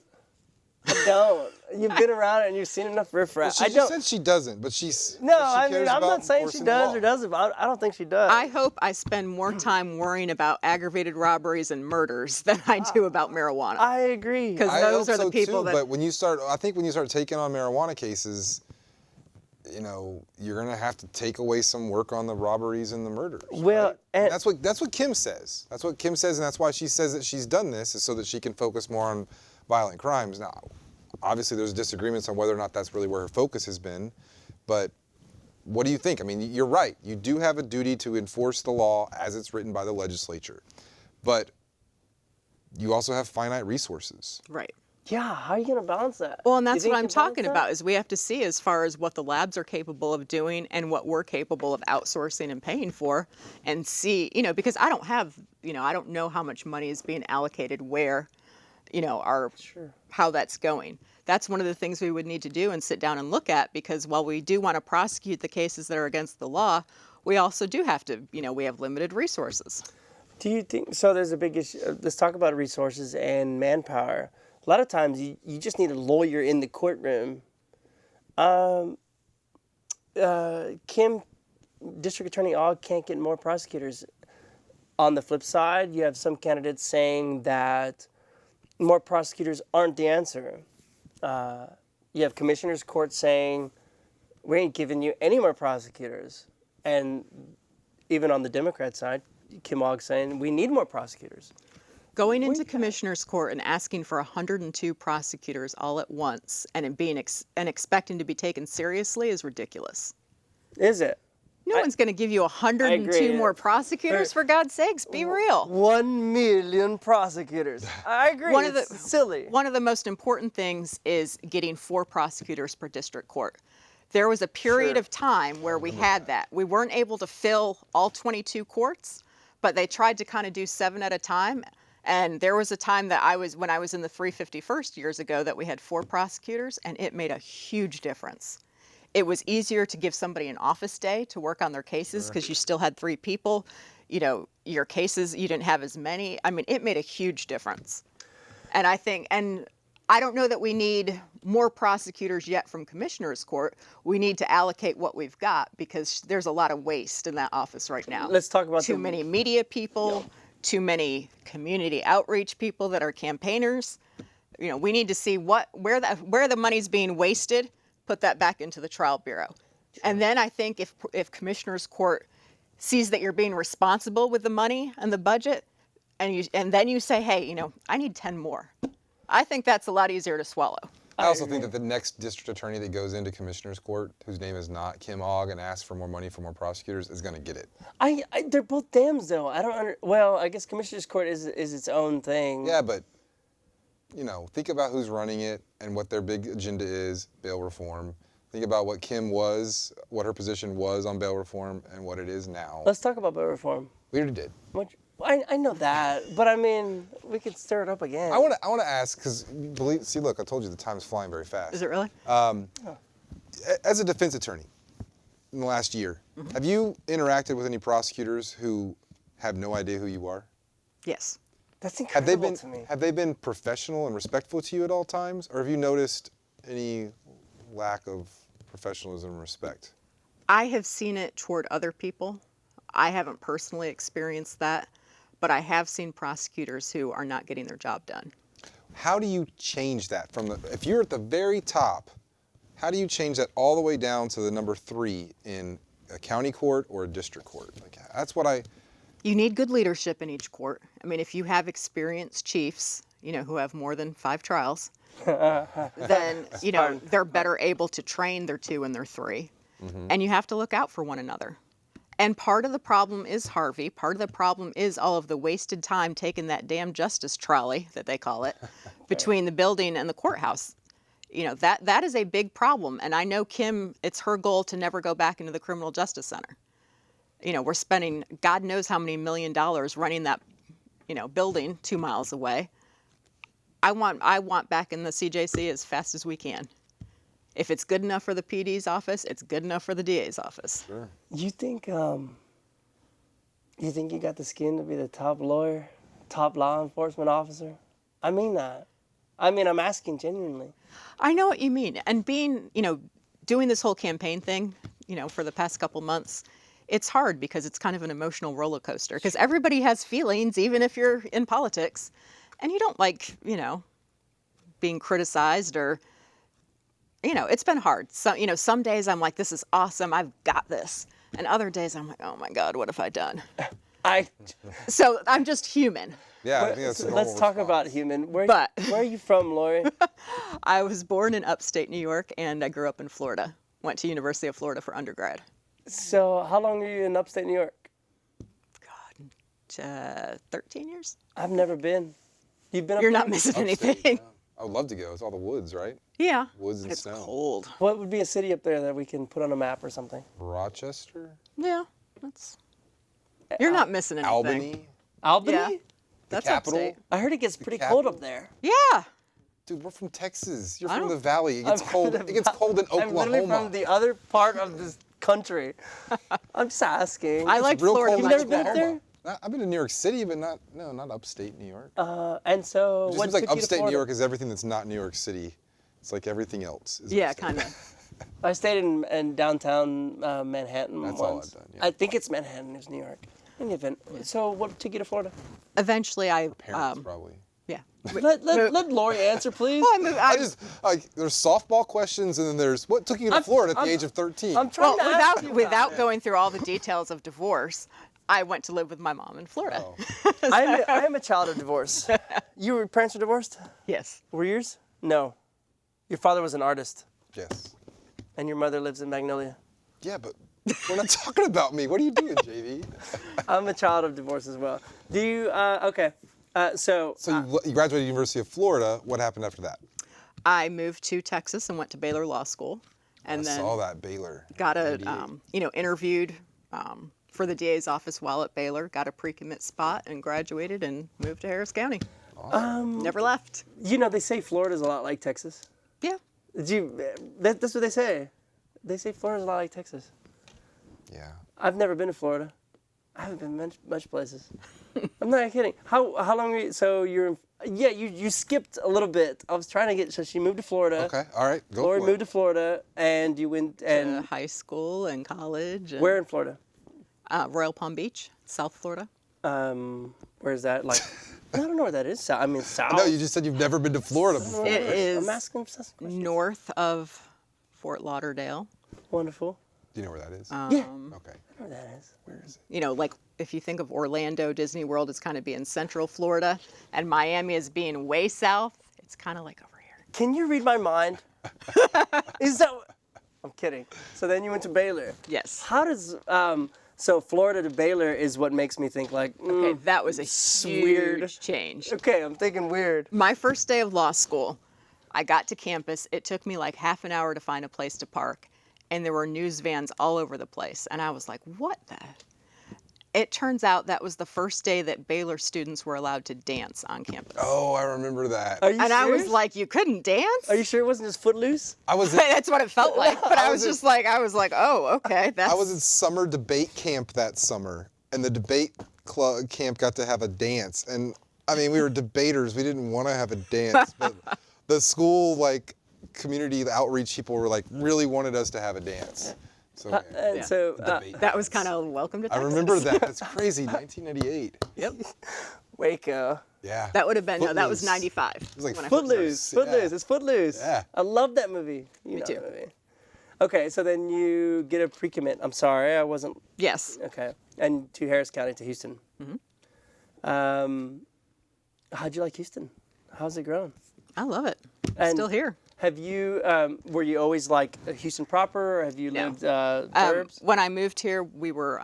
S1: I don't. You've been around it and you've seen enough riffraff.
S2: She just said she doesn't, but she's.
S1: No,
S2: but she
S1: I mean,
S2: cares
S1: I'm
S2: about
S1: not saying she
S2: enforcing the
S1: does
S2: law.
S1: or doesn't, but I don't think she does.
S3: I hope I spend more time worrying about aggravated robberies and murders than I do about marijuana.
S1: I agree.
S3: Because
S2: I
S3: those
S2: hope
S3: are the
S2: so
S3: people
S2: too,
S3: that.
S2: But when you start, I think when you start taking on marijuana cases, you know, you're gonna have to take away some work on the robberies and the murders.
S1: Well,
S2: right?
S1: and-
S2: that's what Kim says. That's what Kim says, and that's why she says that she's done this, is so that she can focus more on violent crimes. Now, obviously, there's disagreements on whether or not that's really where her focus has been, but what do you think? I mean, you're right. You do have a duty to enforce the law as it's written by the legislature, but you also have finite resources.
S3: Right.
S1: Yeah, how are you going to balance that?
S3: Well, and
S1: You
S3: that's
S1: think
S3: what
S1: you
S3: I'm
S1: can
S3: talking
S1: balance that?
S3: about is we have to see as far as what the labs are capable of doing and what we're capable of outsourcing and paying for, and see, you know, because I don't know how much money is being allocated where, you know, how that's going. That's one of the things we would need to do and sit down and look at, because while we do want to prosecute the cases that are against the law, we also do have to, you know, we have limited resources.
S1: Do you think, so there's a big issue, let's talk about resources and manpower. A lot of times you just need a lawyer in the courtroom. Kim, District Attorney Ogg can't get more prosecutors. On the flip side, you have some candidates saying that more prosecutors aren't the answer. You have Commissioner's Court saying, we ain't giving you any more prosecutors. And even on the Democrat side, Kim Ogg saying, we need more prosecutors.
S3: Going into Commissioner's Court and asking for 102 prosecutors all at once and expecting to be taken seriously is ridiculous.
S1: Is it?
S3: No one's going to give you 102 more prosecutors, for God's sakes. Be real.
S1: 1 million prosecutors. I agree. It's silly.
S3: One of the most important things is getting 4 prosecutors per district court. There was a period of time where we had that. We weren't able to fill all 22 courts, but they tried to kind of do 7 at a time. And there was a time that when I was in the 351st years ago, that we had 4 prosecutors, and it made a huge difference. It was easier to give somebody an office day to work on their cases because you still had 3 people. You know, your cases, you didn't have as many. I mean, it made a huge difference. And I don't know that we need more prosecutors yet from Commissioner's Court. We need to allocate what we've got, because there's a lot of waste in that office right now.
S1: Let's talk about
S3: too many media people, too many community outreach people that are campaigners. You know, we need to see where the money's being wasted, put that back into the trial bureau. And then I think if Commissioner's Court sees that you're being responsible with the money and the budget, and then you say, hey, you know, I need 10 more. I think that's a lot easier to swallow.
S2: I also think that the next district attorney that goes into Commissioner's Court, whose name is not Kim Ogg, and asks for more money for more prosecutors, is going to get it.
S1: They're both dams, though. Well, I guess Commissioner's Court is its own thing.
S2: Yeah, but, you know, think about who's running it and what their big agenda is, bail reform. Think about what Kim was, what her position was on bail reform, and what it is now.
S1: Let's talk about bail reform.
S2: We already did.
S1: I know that, but I mean, we could stir it up again.
S2: I want to ask, because look, I told you the time's flying very fast.
S3: Is it really?
S2: As a defense attorney in the last year, have you interacted with any prosecutors who have no idea who you are?
S3: Yes.
S1: That's incredible to me.
S2: Have they been professional and respectful to you at all times, or have you noticed any lack of professionalism and respect?
S3: I have seen it toward other people. I haven't personally experienced that, but I have seen prosecutors who are not getting their job done.
S2: How do you change that if you're at the very top, how do you change that all the way down to the number 3 in a county court or a district court?
S3: You need good leadership in each court. I mean, if you have experienced chiefs, you know, who have more than 5 trials, then, they're better able to train their 2 and their 3. And you have to look out for one another. And part of the problem is Harvey. Part of the problem is all of the wasted time taking that damn justice trolley, that they call it, between the building and the courthouse. That is a big problem. And I know Kim, it's her goal to never go back into the criminal justice center. We're spending God knows how many $1 million running that, building 2 miles away. I want back in the CJC as fast as we can. If it's good enough for the PD's office, it's good enough for the DA's office.
S2: Sure.
S1: You think you got the skin to be the top lawyer, top law enforcement officer? I mean that. I'm asking genuinely.
S3: I know what you mean. And being, doing this whole campaign thing, for the past couple months, it's hard because it's kind of an emotional roller coaster because everybody has feelings, even if you're in politics. And you don't like, being criticized or, it's been hard. So, some days I'm like, this is awesome. I've got this. And other days I'm like, oh my God, what have I done? So I'm just human.
S2: Yeah, I think that's a normal
S1: Let's talk
S2: response.
S1: about human. Where are you from, Lori?
S3: I was born in upstate New York and I grew up in Florida. Went to University of Florida for undergrad.
S1: So how long are you in upstate New York?
S3: God, 13 years?
S1: I've never been. You've been up
S3: You're
S1: there?
S3: not missing
S2: Upstate,
S3: anything.
S2: yeah. I would love to go. It's all the woods, right?
S3: Yeah.
S2: Woods and
S3: It's
S2: snow.
S3: cold.
S1: What would be a city up there that we can put on a map or something?
S2: Rochester?
S3: Yeah. You're not missing anything.
S2: Albany?
S1: Albany?
S3: Yeah. That's
S2: capital?
S3: upstate.
S1: I heard it gets pretty
S2: capital?
S1: cold up there.
S3: Yeah.
S2: Dude, we're from Texas. You're
S3: I
S2: from
S3: don't-
S2: the valley. It gets cold. It gets cold in
S1: I'm literally
S2: Oklahoma.
S1: from the other part of this country. I'm just asking.
S3: I like
S2: real
S3: Florida
S2: cold in
S3: much
S1: You've never been up
S3: better.
S1: there?
S2: I've been to New York City, but not upstate New York.
S1: And so
S2: It just
S1: what
S2: seems like
S1: took you to
S2: upstate New
S1: Florida?
S2: York is everything that's not New York City. It's like everything else. Is
S3: Yeah,
S2: upstate.
S3: kind of.
S1: I stayed in downtown Manhattan
S2: That's all
S1: once.
S2: I've done, yeah.
S1: I think it's Manhattan, it's New York. In any event. So what took you to Florida?
S3: Eventually,
S2: Parents, probably.
S3: yeah.
S1: Let Lori answer, please.
S3: Well,
S2: I just, there's softball questions, and then there's, what took you to Florida at the age of 13?
S1: I'm trying to ask you
S3: without going through all the details of divorce, I went to live with my mom in Florida.
S2: Oh.
S1: I am a child of divorce. Your parents were divorced?
S3: Yes.
S1: Were yours? No. Your father was an artist,
S2: Yes.
S1: and your mother lives in Magnolia.
S2: Yeah, but we're not talking about me. What are you doing, JV?
S1: I'm a child of divorce as well. Do you, okay. So
S2: You graduated University of Florida. What happened after that?
S3: I moved to Texas and went to Baylor Law School, and
S2: I
S3: then
S2: saw that, Baylor.
S3: got a
S2: 88.
S3: interviewed for the DA's office while at Baylor, got a pre-commit spot, and graduated and moved to Harris County. Never left.
S1: they say Florida's a lot like Texas.
S3: Yeah.
S1: That's what they say. They say Florida's a lot like Texas.
S2: Yeah.
S1: I've never been to Florida. I haven't been much places. I'm not kidding. How long were you? So you skipped a little bit. I was trying to get. So she moved to Florida.
S2: Okay. All right. Go
S1: Lori
S2: for
S1: moved
S2: it.
S1: to Florida, and you went
S3: To
S1: and
S3: high school and college. And,
S1: where in Florida?
S3: Royal Palm Beach, South Florida.
S1: Where is that? Like, I don't know where that is. South.
S2: No, you just said you've never been to Florida before.
S3: It is
S1: I'm asking some questions.
S3: north of Fort Lauderdale.
S1: Wonderful.
S2: Do you know where that is?
S1: Yeah.
S2: Okay.
S1: I know where that is.
S2: Where is it?
S3: Like if you think of Orlando, Disney World is kind of being central Florida, and Miami is being way south. It's kind of like over here.
S1: Can you read my mind? Is that? I'm kidding. So then you went to Baylor.
S3: Yes.
S1: How does so Florida to Baylor is what makes me think like
S3: Okay, that was a huge
S1: weird.
S3: change.
S1: Okay, I'm thinking weird.
S3: My first day of law school, I got to campus. It took me like half an hour to find a place to park, and there were news vans all over the place. And I was like, what the? It turns out that was the first day that Baylor students were allowed to dance on campus.
S2: Oh, I remember that.
S1: Are you
S3: And I was
S1: serious?
S3: like, you couldn't dance?
S1: Are you sure it wasn't just Footloose?
S2: I was
S3: That's what it felt like. But I was
S2: in-
S3: just like, oh, okay. That's
S2: I was in summer debate camp that summer, and the debate club camp got to have a dance. And I mean, we were debaters. We didn't want to have a dance, but the school community, the outreach people were really wanted us to have a dance. So
S1: And
S3: Yeah.
S1: so
S2: debate.
S3: that was kind of welcome to
S2: I
S3: Texas.
S2: remember that. That's crazy. 1998.
S3: Yep.
S1: Waco.
S2: Yeah.
S3: That would have been, no, that was
S2: Footloose.
S3: 95.
S2: It was like
S3: when I
S1: Footloose.
S2: Yeah.
S1: Footloose. It's Footloose.
S2: Yeah.
S1: I love that movie. You know
S3: too.
S1: that movie. Okay, so then you get a pre-commit. I'm sorry, I wasn't.
S3: Yes.
S1: Okay, and to Harris County, to Houston.
S3: Mm-hmm.
S1: How'd you like Houston? How's it grown?
S3: I love it.
S1: And
S3: Still here.
S1: Have you, were you always like Houston proper, or have you
S3: No.
S1: lived burbs?
S3: When I moved here, we were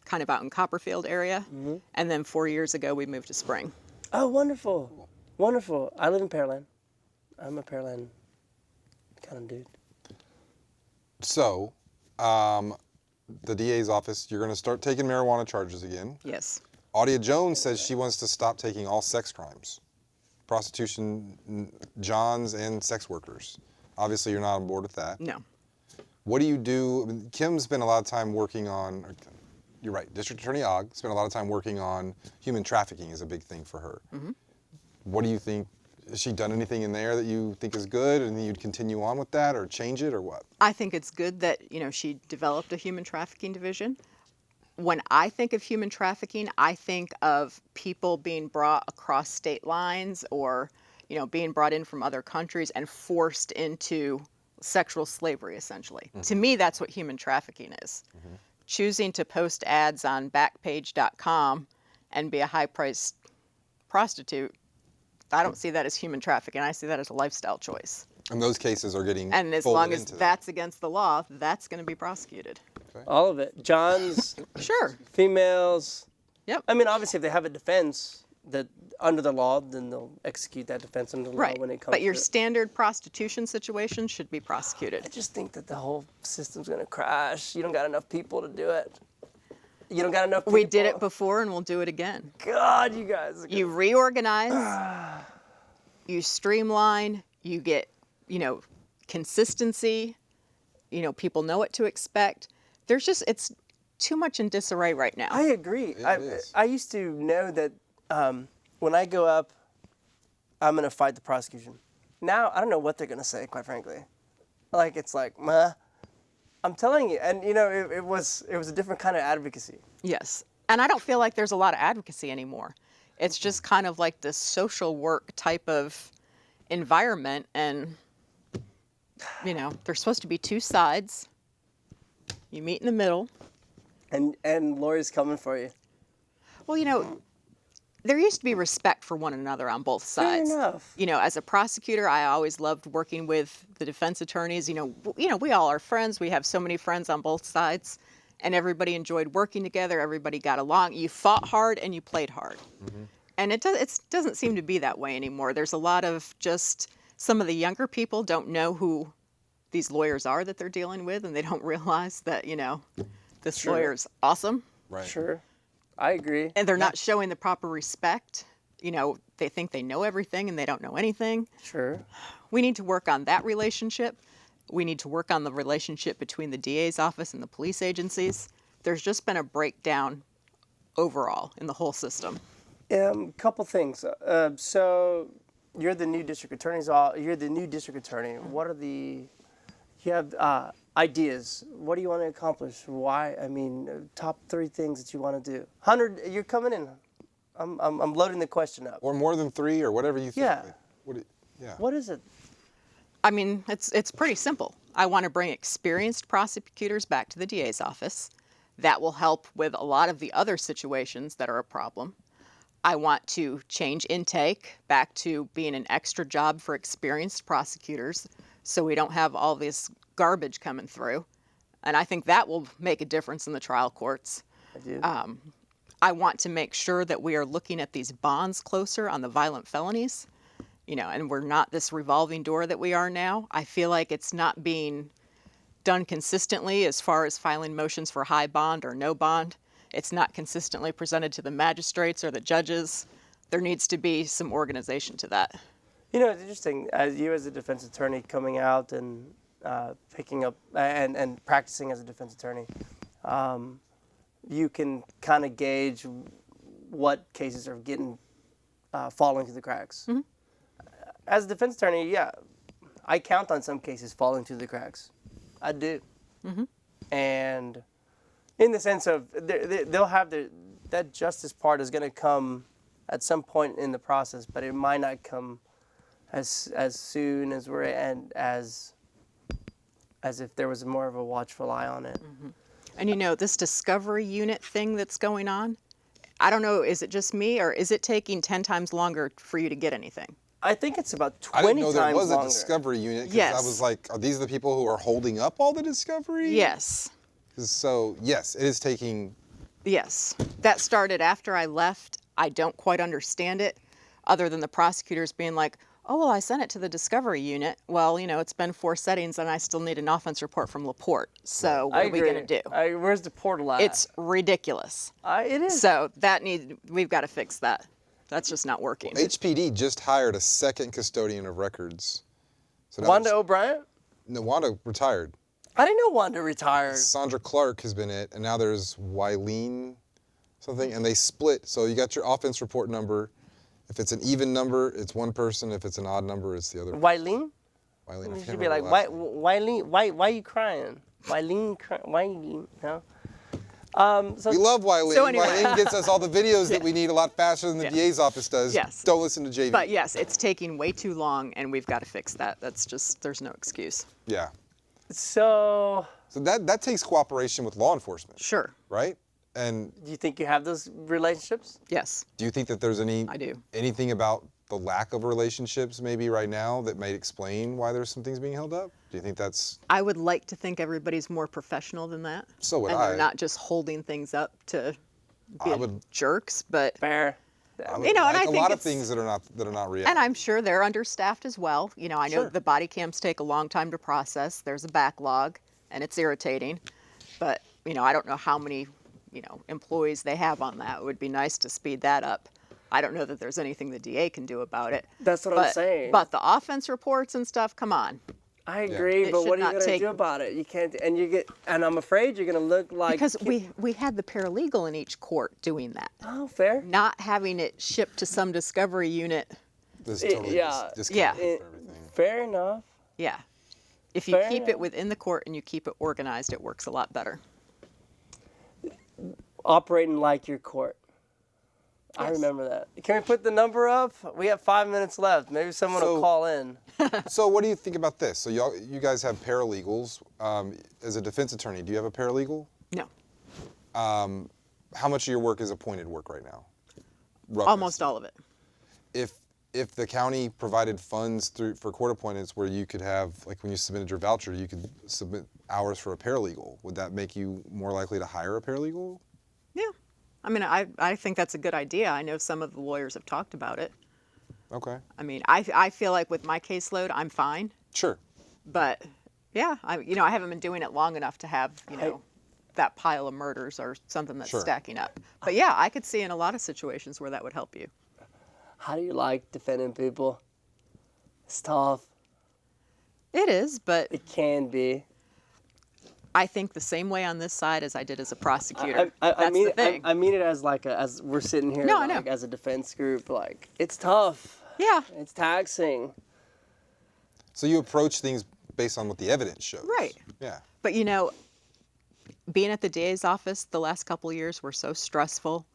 S3: kind of out in Copperfield area, and then 4 years ago we moved to Spring.
S1: Oh, wonderful. Wonderful. I live in Pearland. I'm a Pearland kind of dude.
S2: So, the DA's office, you're going to start taking marijuana charges again.
S3: Yes.
S2: Audia Jones says she wants to stop taking all sex crimes, prostitution, johns, and sex workers. Obviously, you're not on board with that.
S3: No.
S2: What do you do? I mean, Kim's spent a lot of time working on, you're right, District Attorney Ogg spent a lot of time working on human trafficking is a big thing for her. What do you think? Has she done anything in there that you think is good and you'd continue on with that or change it or what?
S3: I think it's good that, she developed a human trafficking division. When I think of human trafficking, I think of people being brought across state lines or, being brought in from other countries and forced into sexual slavery, essentially. To me, that's what human trafficking is. Choosing to post ads on Backpage.com and be a high-priced prostitute, I don't see that as human trafficking. I see that as a lifestyle choice.
S2: And those cases are getting
S3: And as
S2: folded
S3: long as
S2: into that.
S3: that's against the law, that's going to be prosecuted.
S1: All of it. Johns,
S3: Sure.
S1: females.
S3: Yep.
S1: I mean, obviously, if they have a defense that under the law, then they'll execute that defense under the
S3: Right.
S1: law when it comes
S3: But your
S1: to it.
S3: standard prostitution situation should be
S1: I
S3: prosecuted.
S1: just think that the whole system's going to crash. You don't got enough people to do it. You don't got enough people.
S3: We did it before and we'll do it again.
S1: God, you guys.
S3: You reorganize, you streamline, you get, consistency, people know what to expect. It's too much in disarray right now.
S1: I agree.
S2: It is.
S1: I used to know that when I go up, I'm going to fight the prosecution. Now, I don't know what they're going to say, quite frankly. It's like, meh. I'm telling you. And, it was a different kind of advocacy.
S3: Yes. And I don't feel like there's a lot of advocacy anymore. It's just kind of like this social work type of environment. And, there's supposed to be two sides. You meet in the middle.
S1: And lawyers coming for you.
S3: Well, there used to be respect for one another on both sides.
S1: Fair enough.
S3: As a prosecutor, I always loved working with the defense attorneys. We all are friends. We have so many friends on both sides, and everybody enjoyed working together. Everybody got along. You fought hard and you played hard. And it doesn't seem to be that way anymore. There's a lot of just some of the younger people don't know who these lawyers are that they're dealing with, and they don't realize that, this
S1: Sure.
S3: lawyer's awesome.
S2: Right.
S1: Sure. I agree.
S3: And they're not showing the proper respect. They think they know everything and they don't know anything.
S1: Sure.
S3: We need to work on that relationship. We need to work on the relationship between the DA's office and the police agencies. There's just been a breakdown overall in the whole system.
S1: Couple things. So you're the new district attorney's. You're the new district attorney. What are the? You have ideas. What do you want to accomplish? Why? I mean, top 3 things that you want to do. 100. You're coming in. I'm loading the question up.
S2: Or more than 3 or whatever you think.
S1: Yeah.
S2: Yeah.
S1: What is it?
S3: I mean, it's pretty simple. I want to bring experienced prosecutors back to the DA's office. That will help with a lot of the other situations that are a problem. I want to change intake back to being an extra job for experienced prosecutors so we don't have all this garbage coming through. And I think that will make a difference in the trial courts.
S1: I do.
S3: I want to make sure that we are looking at these bonds closer on the violent felonies, and we're not this revolving door that we are now. I feel like it's not being done consistently as far as filing motions for high bond or no bond. It's not consistently presented to the magistrates or the judges. There needs to be some organization to that.
S1: It's interesting, as you as a defense attorney coming out and picking up and practicing as a defense attorney, you can kind of gauge what cases are getting falling through the cracks. As a defense attorney, yeah, I count on some cases falling through the cracks. I do. And in the sense of they'll have that justice part is going to come at some point in the process, but it might not come as soon as we're and as if there was more of a watchful eye on it.
S3: And this discovery unit thing that's going on, I don't know, is it just me or is it taking 10 times longer for you to get anything?
S1: I think it's about 20
S2: I didn't know
S1: times
S2: there was
S1: longer.
S2: a discovery unit. 'Cause
S3: Yes.
S2: I was like, are these the people who are holding up all the discovery?
S3: Yes.
S2: So yes, it is taking.
S3: Yes. That started after I left. I don't quite understand it, other than the prosecutors being like, oh, well, I sent it to the discovery unit. Well, it's been 4 settings and I still need an offense report from LaPorte. So what
S1: I
S3: are we
S1: agree.
S3: going to do?
S1: Where's the portal at?
S3: It's ridiculous.
S1: It is.
S3: So we've got to fix that. That's just not working.
S2: HPD just hired a second custodian of records. So now
S1: Wanda
S2: there's-
S1: O'Brien?
S2: No, Wanda retired.
S1: I didn't know Wanda retired.
S2: Sandra Clark has been it, and now there's Wileen something, and they split. So you got your offense report number. If it's an even number, it's one person. If it's an odd number, it's the other.
S1: Wileen?
S2: Wileen. I
S1: You
S2: can't
S1: should be
S2: remember
S1: like,
S2: her
S1: why,
S2: last name.
S1: Wileen, why are you crying? Wileen, no?
S2: We love Wileen.
S3: So anyway.
S2: Wileen gets us all the videos that we need a lot faster than the DA's office does.
S3: Yes.
S2: Don't listen to JV.
S3: But yes, it's taking way too long and we've got to fix that. That's just, there's no excuse.
S2: Yeah.
S1: So,
S2: So that takes cooperation with law enforcement,
S3: Sure.
S2: right? And
S1: do you think you have those relationships?
S3: Yes.
S2: do you think that there's
S3: I do.
S2: anything about the lack of relationships maybe right now that might explain why there's some things being held up? Do you think that's
S3: I would like to think everybody's more professional than that.
S2: So would
S3: and
S2: I.
S3: they're not just holding things up to be
S2: I would-
S3: jerks, but
S1: Fair.
S2: I would
S3: and I
S2: like a
S3: think
S2: lot of
S3: it's-
S2: things that are not real.
S3: and I'm sure they're understaffed as well. I know
S2: Sure.
S3: the body cams take a long time to process. There's a backlog and it's irritating. But, I don't know how many, employees they have on that. It would be nice to speed that up. I don't know that there's anything the DA can do about it.
S1: That's what I'm saying.
S3: But the offense reports and stuff, come on.
S1: I agree,
S3: It
S1: but
S3: should
S1: what are you
S3: not
S1: going to
S3: take-
S1: do about it? You can't, and I'm afraid you're going to look like.
S3: Because we had the paralegal in each court doing that.
S1: Oh, fair.
S3: Not having it shipped to some discovery unit.
S2: This is totally
S1: yeah.
S2: disconnected
S1: Yeah.
S2: from everything.
S1: Fair enough.
S3: Yeah. If you
S1: Fair
S3: keep
S1: enough.
S3: it within the court and you keep it organized, it works a lot better.
S1: Operating like your court. I
S3: Yes.
S1: remember that. Can we put the number up? We have 5 minutes left. Maybe someone will
S2: So-
S1: call in.
S2: So what do you think about this? So you guys have paralegals. As a defense attorney, do you have a paralegal?
S3: No.
S2: How much of your work is appointed work right now? Rough
S3: Almost
S2: estimate.
S3: all of it.
S2: If the county provided funds for court appointments where you could have, like when you submitted your voucher, you could submit hours for a paralegal, would that make you more likely to hire a paralegal?
S3: Yeah. I mean, I think that's a good idea. I know some of the lawyers have talked about it.
S2: Okay.
S3: I mean, I feel like with my caseload, I'm fine.
S2: Sure.
S3: But yeah, I haven't been doing it long enough to have, that pile of murders or something that's
S2: Sure.
S3: stacking up. But yeah, I could see in a lot of situations where that would help you.
S1: How do you like defending people? It's tough.
S3: It is, but
S1: It can be.
S3: I think the same way on this side as I did as a prosecutor.
S1: I
S3: That's
S1: mean,
S3: the thing.
S1: I mean it as as we're sitting here,
S3: No, I know.
S1: like, as a defense group. Like, it's tough.
S3: Yeah.
S1: It's taxing.
S2: So you approach things based on what the evidence shows.
S3: Right.
S2: Yeah.
S3: But being at the DA's office the last couple of years were so stressful,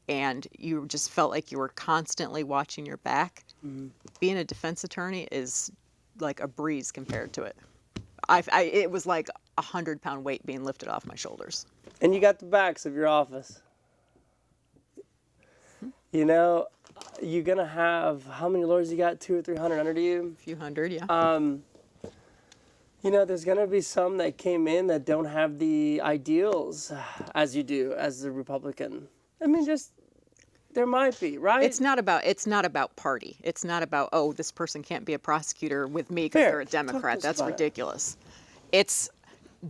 S3: and you just felt like you were constantly watching your back.
S1: Mm-hmm.
S3: Being a defense attorney is like a breeze compared to it. It was like 100-pound weight being lifted off my shoulders.
S1: And you got the backs of your office. You're going to have, how many lawyers you got? 200 or 300 under you?
S3: A few hundred, yeah.
S1: There's going to be some that came in that don't have the ideals as you do, as a Republican. I mean, there might be, right?
S3: It's not about party. It's not about, this person can't be a prosecutor with me because
S1: Fair.
S3: they're a
S1: Talk to
S3: Democrat.
S1: us
S3: That's
S1: about it.
S3: ridiculous. It's,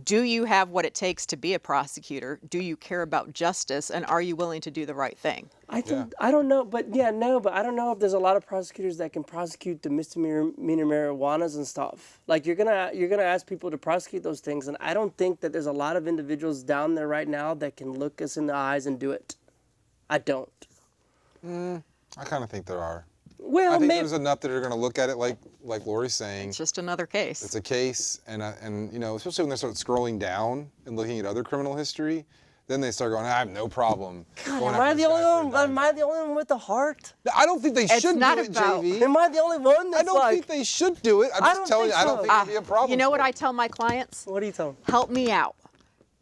S3: do you have what it takes to be a prosecutor? Do you care about justice? And are you willing to do the right thing?
S1: I think, I don't know, but I don't know if there's a lot of prosecutors that can prosecute the misdemeanor marijuanas and stuff. Like, you're gonna ask people to prosecute those things, and I don't think that there's a lot of individuals down there right now that can look us in the eyes and do it. I don't.
S2: I kind of think there are.
S1: Well,
S2: I think
S1: maybe.
S2: there's enough that are going to look at it like Lori's saying.
S3: It's just another case.
S2: It's a case, and especially when they start scrolling down and looking at other criminal history, then they start going, I have no problem.
S1: God,
S2: going
S1: am
S2: after
S1: I
S2: this
S1: the
S2: guy
S1: only
S2: for a
S1: one?
S2: dime.
S1: Am I the only one with the heart?
S2: I don't think they should
S3: not
S2: do it,
S3: about-
S2: JV.
S1: Am I the only one that's
S2: I don't think they should do it. I'm
S1: I
S2: just
S1: don't
S2: telling you,
S1: think
S2: I don't
S1: so.
S2: think it'd be a problem.
S3: You know what
S2: for
S3: I
S2: them.
S3: tell my clients?
S1: What do you tell them?
S3: Help me out.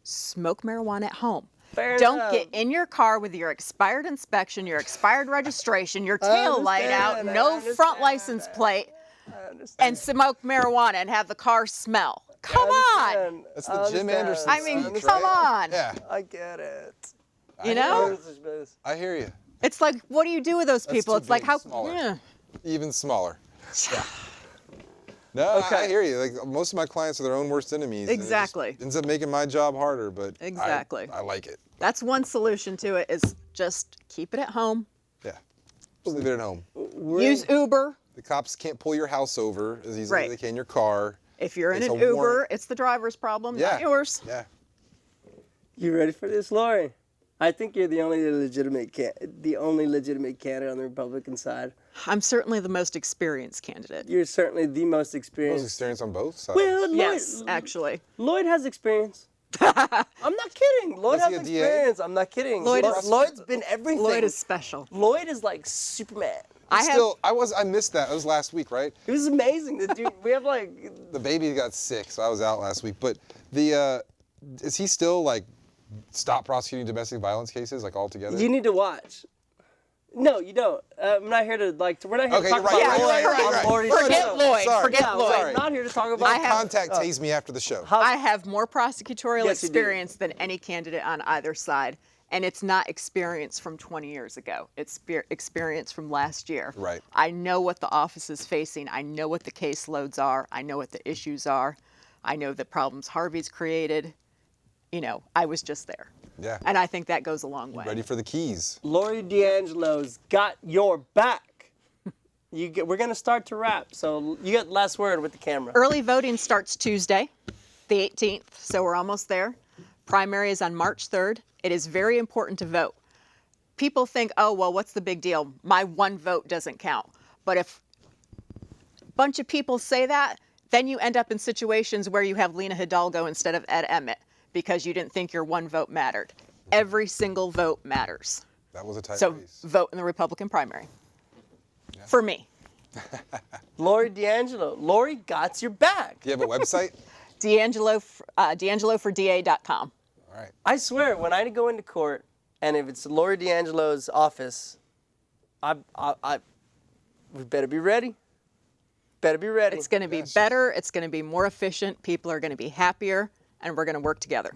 S3: Smoke marijuana at home.
S1: Fair
S3: Don't
S1: enough.
S3: get in your car with your expired inspection, your expired registration, your tail light out,
S1: understand, I
S3: no front
S1: understand.
S3: license plate,
S1: I understand.
S3: and smoke marijuana and have the car smell. Come on.
S1: I understand.
S2: That's
S1: I
S2: the Jim
S1: understand.
S2: Anderson
S3: I mean,
S2: speech,
S3: come
S2: right?
S3: on.
S2: Yeah,
S1: I get it.
S3: You know?
S2: I hear you.
S3: It's like, what do you do with those people?
S2: too
S3: It's like,
S2: big,
S3: how?
S2: smaller.
S3: Yeah.
S2: Even smaller. Yeah. No,
S1: Okay.
S2: I hear you. Like most of my clients are their own worst enemies. and it just
S3: Exactly.
S2: ends up making my job harder, but
S3: Exactly.
S2: I like it.
S3: That's one solution to it is just keep it at home.
S2: Yeah. Just leave it at home.
S3: Use Uber.
S2: The cops can't pull your house over as easily
S3: Right.
S2: as they can your car.
S3: If you're in
S2: It's
S3: an
S2: a
S3: Uber,
S2: warrant.
S3: it's the driver's problem,
S2: Yeah.
S3: not yours.
S2: Yeah.
S1: You ready for this, Lori? I think you're the only legitimate candidate on the Republican side.
S3: I'm certainly the most experienced candidate.
S1: You're certainly the most
S2: Most
S1: experienced.
S2: experience on both sides.
S1: Well, Lloyd,
S3: Yes, actually.
S1: Lloyd has experience. I'm not kidding. Lloyd
S2: Was he
S1: has
S2: a DA?
S1: experience. I'm not kidding.
S3: Lloyd is-
S1: Lloyd's been everything.
S3: Lloyd is special.
S1: Lloyd is like Superman.
S2: I missed that. It was last week, right?
S1: It was amazing. The dude, we have like
S2: The baby got sick, so I was out last week. But the is he still like stop prosecuting domestic violence cases like altogether?
S1: you need to watch. No, you don't. I'm not here to like. We're not here
S2: Okay,
S1: to talk
S2: you're right,
S1: about
S2: you're right,
S1: Lloyd
S2: you're
S1: on
S2: right.
S1: Lori's
S3: Forget
S1: show.
S3: Lloyd.
S2: Sorry.
S3: Forget
S1: Yeah,
S3: Lloyd.
S1: I'm not here to talk about.
S3: I have-
S2: Contact tase me after the show.
S3: I have more prosecutorial
S1: Yes, you do.
S3: experience than any candidate on either side. And it's not experience from 20 years ago. It's experience from last year.
S2: Right.
S3: I know what the office is facing. I know what the caseloads are. I know what the issues are. I know the problems Harvey's created. You know, I was just there.
S2: Yeah.
S3: And I think that goes a long way.
S2: Ready for the keys.
S1: Lori DeAngelo's got your back. We're gonna start to wrap, so you got last word with the camera.
S3: Early voting starts Tuesday, the 18th, so we're almost there. Primary is on March 3rd. It is very important to vote. People think, oh, well, what's the big deal? My one vote doesn't count. But if a bunch of people say that, then you end up in situations where you have Lena Hidalgo instead of Ed Emmett because you didn't think your one vote mattered. Every single vote matters.
S2: That was a tight
S3: So
S2: race.
S3: vote in the Republican primary. For me.
S1: Lori DeAngelo. Lori got your back.
S2: Do you have a website?
S3: DeAngeloforDA.com.
S2: All right.
S1: I swear, when I go into court, and if it's Lori DeAngelo's office, we better be ready. Better be ready.
S3: It's going to be better. It's going to be more efficient. People are going to be happier, and we're going to work together.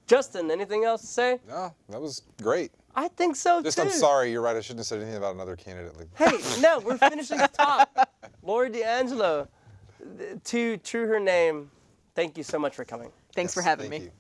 S1: Justin, anything else to say?
S2: No, that was great.
S1: I think so
S2: Just
S1: too.
S2: I'm sorry, you're right. I shouldn't have said anything about another candidate. Like
S1: Hey, no, we're finishing top. Lori DeAngelo, to true her name. Thank you so much for coming.
S3: Thanks
S2: Yes,
S3: for having
S2: thank
S3: me.
S2: you.